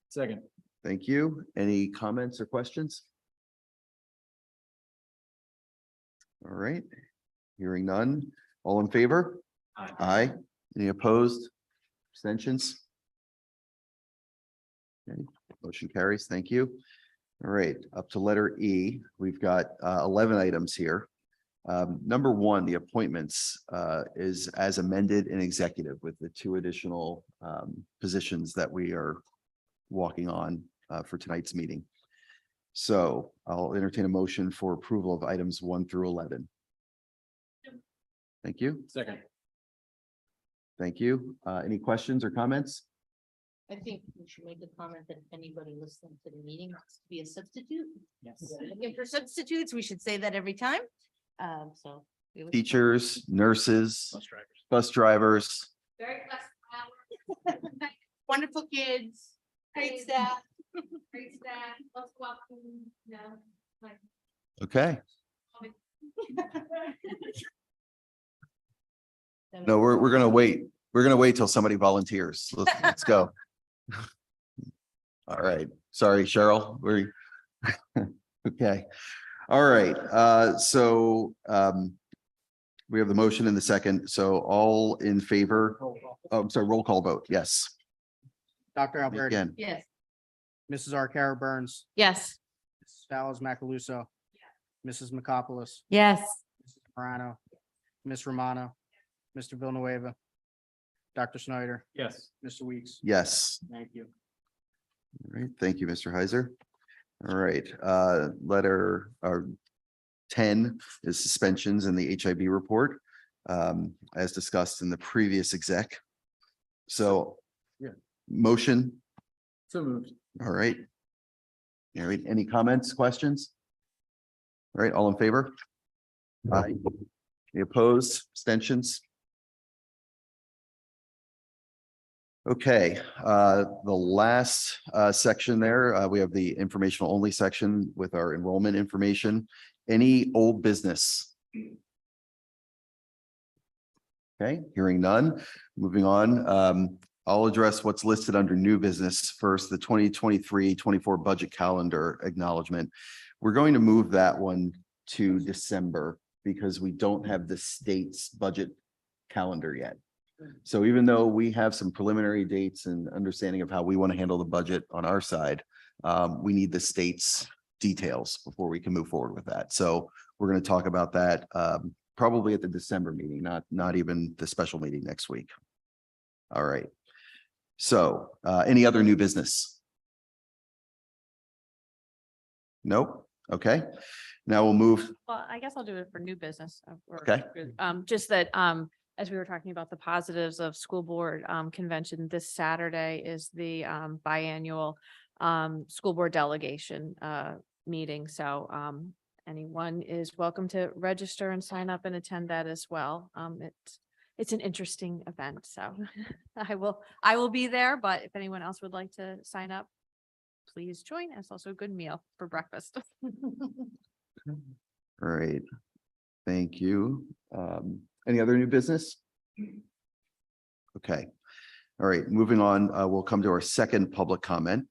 Second. Thank you. Any comments or questions? All right. Hearing none. All in favor? Aye. Any opposed? Abstentions? Okay. Motion carries. Thank you. All right, up to letter E. We've got 11 items here. Number 1, the appointments is as amended in executive with the 2 additional positions that we are walking on for tonight's meeting. So I'll entertain a motion for approval of items 1 through 11. Thank you. Second. Thank you. Any questions or comments? I think we should make a comment that if anybody listening to the meeting wants to be a substitute. Yes. Looking for substitutes, we should say that every time. So. we would- Teachers, nurses, bus drivers. Very blessed. Wonderful kids, great staff. Great staff, let's welcome, Okay. No, we're gonna wait. We're gonna wait till somebody volunteers. Let's go. All right. Sorry, Cheryl. We're okay. All right. So we have the motion in the second. So all in favor? Oh, I'm sorry, roll call vote. Yes. Dr. Alberti, Again. Yes. Mrs. Arcaro Burns, Yes. Mrs. Fallis Macaluso, Mrs. McCopolis, Yes. Mrs. Morano, Ms. Romano, Mr. Villanueva, Dr. Snyder, Yes. Mr. Weeks. Yes. Thank you. All right. Thank you, Mr. Heiser. All right. Letter 10 is suspensions in the HIB report, as discussed in the previous exec. So. Yeah. Motion. So moved. All right. All right. Any comments, questions? All right. All in favor? Aye. Any opposed? Abstentions? Okay, the last section there, we have the informational only section with our enrollment information. Any old business? Okay, hearing none. Moving on, I'll address what's listed under new business first, the 2023-24 budget calendar acknowledgement. We're going to move that one to December because we don't have the state's budget calendar yet. So even though we have some preliminary dates and understanding of how we want to handle the budget on our side, we need the state's details before we can move forward with that. So we're going to talk about that probably at the December meeting, not even the special meeting next week. All right. So any other new business? Nope. Okay. Now we'll move. Well, I guess I'll do it for new business. Okay. Just that, as we were talking about the positives of school board convention, this Saturday is the biannual school board delegation meeting. So anyone is welcome to register and sign up and attend that as well. It's an interesting event, so I will be there, but if anyone else would like to sign up, please join. It's also a good meal for breakfast. All right. Thank you. Any other new business? Okay. All right, moving on, we'll come to our second public comment.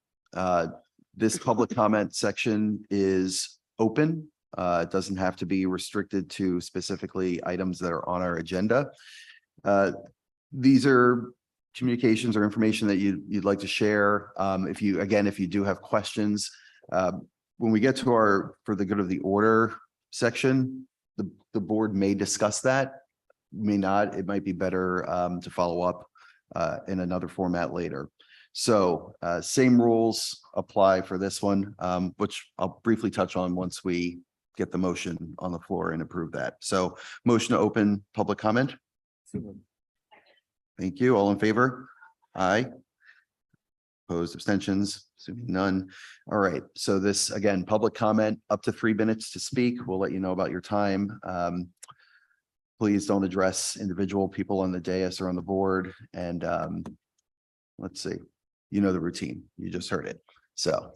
This public comment section is open. It doesn't have to be restricted to specifically items that are on our agenda. These are communications or information that you'd like to share. If you do have questions, when we get to our for the good of the order section, the board may discuss that, may not. It might be better to follow up in another format later. So same rules apply for this one, which I'll briefly touch on once we get the motion on the floor and approve that. So motion to open public comment. Thank you. All in favor? Aye. Opposed, abstentions, assuming none. All right, so this, again, public comment, up to 3 minutes to speak. We'll let you know about your time. Please don't address individual people on the dais or on the board. And let's see, you know the routine. You just heard it. So.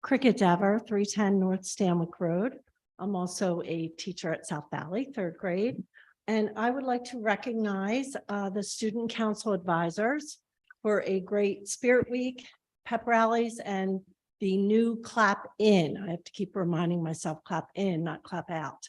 Cricket Dever, 310 North Stanwick Road. I'm also a teacher at South Valley, 3rd grade. And I would like to recognize the student council advisors for a great Spirit Week, pep rallies, and the new clap in. I have to keep reminding myself clap in, not clap out.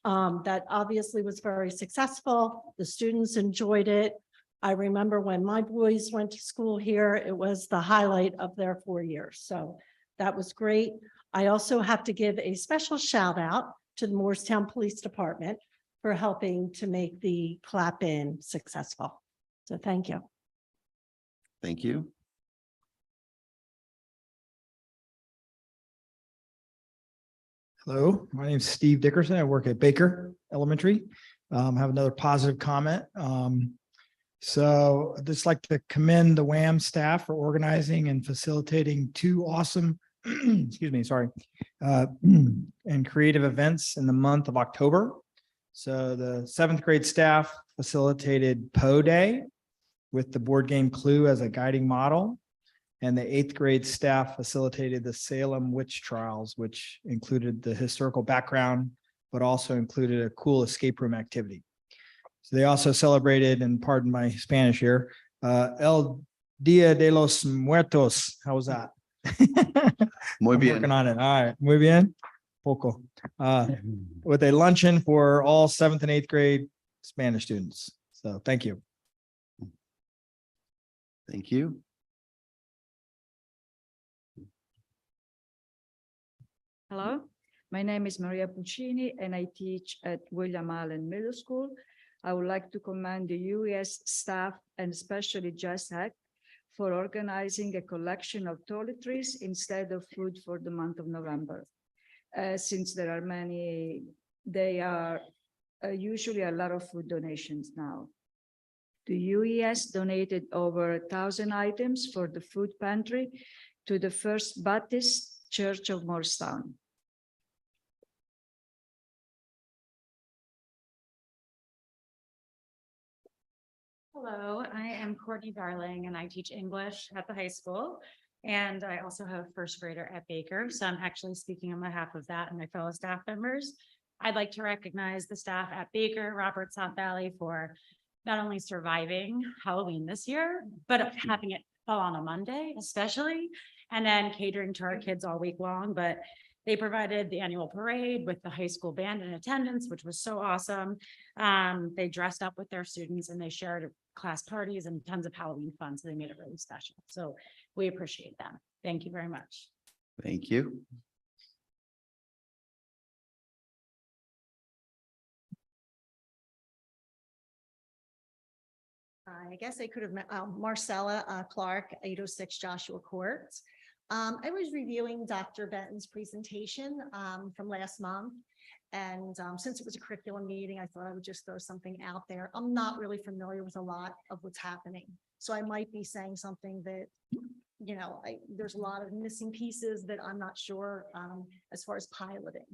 That obviously was very successful. The students enjoyed it. I remember when my boys went to school here, it was the highlight of their 4 years. So that was great. I also have to give a special shout out to the Morristown Police Department for helping to make the clap in successful. So thank you. Thank you. Hello, my name is Steve Dickerson. I work at Baker Elementary. I have another positive comment. So I'd just like to commend the WAM staff for organizing and facilitating 2 awesome, excuse me, sorry, and creative events in the month of October. So the 7th grade staff facilitated Poe Day with the board game Clue as a guiding model. And the 8th grade staff facilitated the Salem witch trials, which included the historical background, but also included a cool escape room activity. So they also celebrated, and pardon my Spanish here, El Dia de los Muertos. How was that? Muy bien. Working on it. All right. Muy bien. Poco. With a luncheon for all 7th and 8th grade Spanish students. So thank you. Thank you. Hello, my name is Maria Puccini and I teach at William Allen Middle School. I would like to commend the UES staff and especially Just Heck for organizing a collection of toiletries instead of food for the month of November. Since there are many, they are usually a lot of food donations now. The UES donated over 1,000 items for the food pantry to the First Baptist Church of Morristown. Hello, I am Courtney Darling and I teach English at the high school. And I also have a 1st grader at Baker. So I'm actually speaking on behalf of that and my fellow staff members. I'd like to recognize the staff at Baker, Robert, South Valley for not only surviving Halloween this year, but having it fall on a Monday especially, and then catering to our kids all week long. But they provided the annual parade with the high school band in attendance, which was so awesome. They dressed up with their students and they shared class parties and tons of Halloween fun. So they made it really special. So we appreciate them. Thank you very much. Thank you. I guess I could have met Marcella Clark, 806 Joshua Court. I was reviewing Dr. Benton's presentation from last month. And since it was a curriculum meeting, I thought I would just throw something out there. I'm not really familiar with a lot of what's happening. So I might be saying something that, you know, there's a lot of missing pieces that I'm not sure as far as piloting.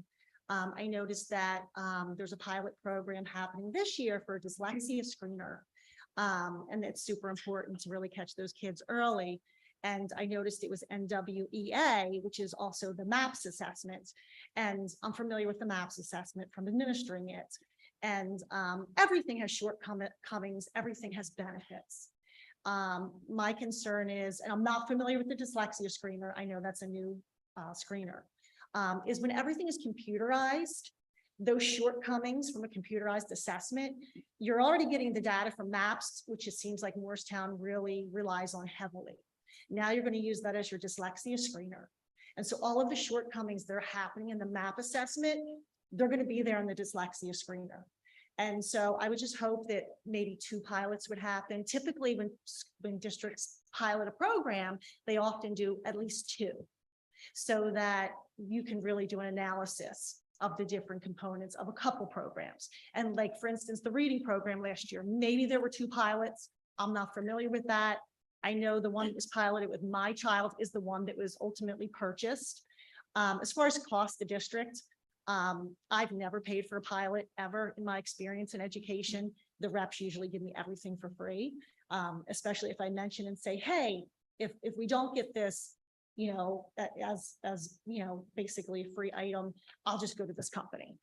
I noticed that there's a pilot program happening this year for a dyslexia screener. And it's super important to really catch those kids early. And I noticed it was NWEA, which is also the MAPS assessment. And I'm familiar with the MAPS assessment from administering it. And everything has shortcomings, everything has benefits. My concern is, and I'm not familiar with the dyslexia screener, I know that's a new screener, is when everything is computerized, those shortcomings from a computerized assessment, you're already getting the data from MAPS, which it seems like Morristown really relies on heavily. Now you're going to use that as your dyslexia screener. And so all of the shortcomings that are happening in the MAP assessment, they're going to be there in the dyslexia screener. And so I would just hope that maybe 2 pilots would happen. Typically when districts pilot a program, they often do at least 2 so that you can really do an analysis. of the different components of a couple programs. And like, for instance, the reading program last year, maybe there were 2 pilots. I'm not familiar with that. I know the one that was piloted with my child is the one that was ultimately purchased. As far as cost, the district, I've never paid for a pilot ever in my experience in education. The reps usually give me everything for free, especially if I mention and say, hey, if we don't get this, you know, as you know, basically a free item, I'll just go to this company.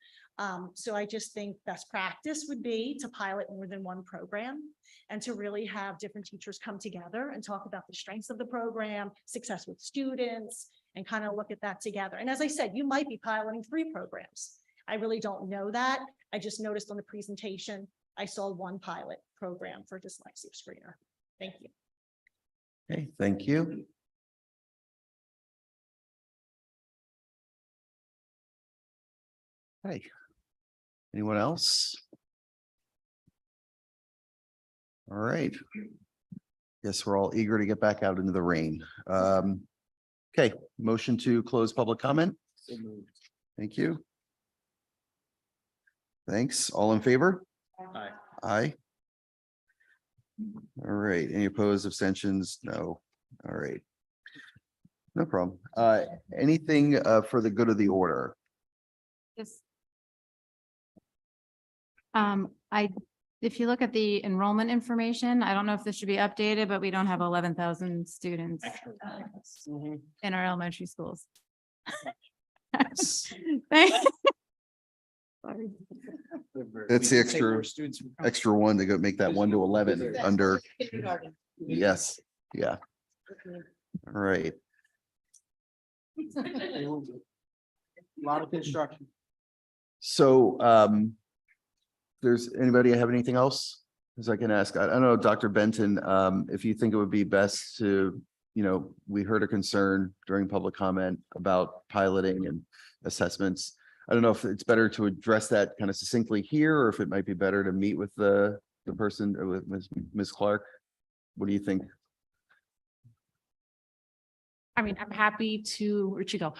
So I just think best practice would be to pilot more than one program and to really have different teachers come together and talk about the strengths of the program, success with students, and kind of look at that together. And as I said, you might be piloting 3 programs. I really don't know that. I just noticed on the presentation, I saw 1 pilot program for dyslexia screener. Thank you. Okay, thank you. Hey, anyone else? All right. Guess we're all eager to get back out into the rain. Okay, motion to close public comment. Thank you. Thanks. All in favor? Aye. Aye. All right. Any opposed, abstentions? No. All right. No problem. Anything for the good of the order? Yes. If you look at the enrollment information, I don't know if this should be updated, but we don't have 11,000 students in our elementary schools. Sorry. That's the extra one to go make that 1 to 11 under. Yes, yeah. All right. A lot of construction. So, there's anybody have anything else? As I can ask, I don't know, Dr. Benton, if you think it would be best to, you know, we heard a concern during public comment about piloting and assessments. I don't know if it's better to address that kind of succinctly here, or if it might be better to meet with the person, or with Ms. Clark. What do you think? I mean, I'm happy to, where'd you go?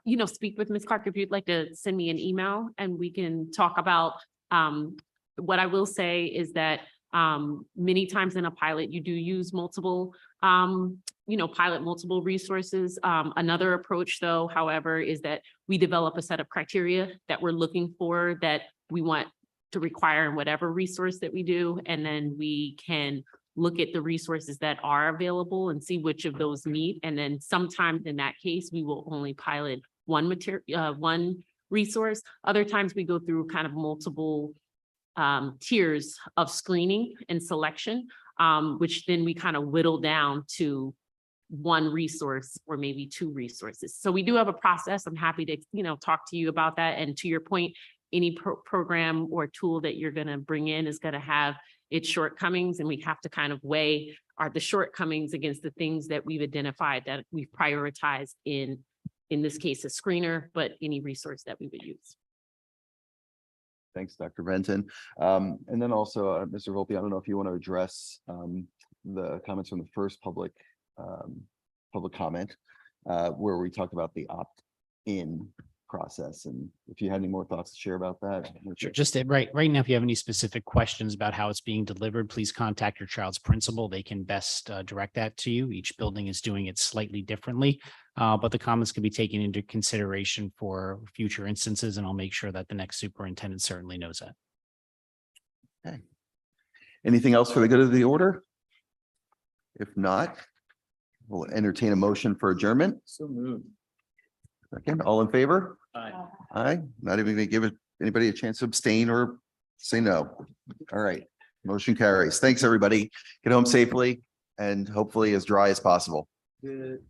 You know, speak with Ms. Clark if you'd like to send me an email and we can talk about, what I will say is that many times in a pilot, you do use multiple, you know, pilot multiple resources. Another approach though, however, is that we develop a set of criteria that we're looking for that we want to require in whatever resource that we do. And then we can look at the resources that are available and see which of those meet. And then sometimes in that case, we will only pilot one one resource. Other times we go through kind of multiple tiers of screening and selection, which then we kind of whittle down to one resource or maybe 2 resources. So we do have a process. I'm happy to, you know, talk to you about that. And to your point, any program or tool that you're going to bring in is going to have its shortcomings, and we have to kind of weigh the shortcomings against the things that we've identified that we've prioritized in this case, a screener, but any resource that we would use. Thanks, Dr. Benton. And then also, Mr. Volpe, I don't know if you want to address the comments from the first public comment where we talked about the opt-in process, and if you had any more thoughts to share about that. Sure. Just right now, if you have any specific questions about how it's being delivered, please contact your child's principal. They can best direct that to you. Each building is doing it slightly differently, but the comments can be taken into consideration for future instances, and I'll make sure that the next superintendent certainly knows that. Okay. Anything else for the good of the order? If not, we'll entertain a motion for adjournment. So moved. Second, all in favor? Aye. Aye. Not even gonna give anybody a chance to abstain or say no. All right, motion carries. Thanks, everybody. Get home safely and hopefully as dry as possible. Good.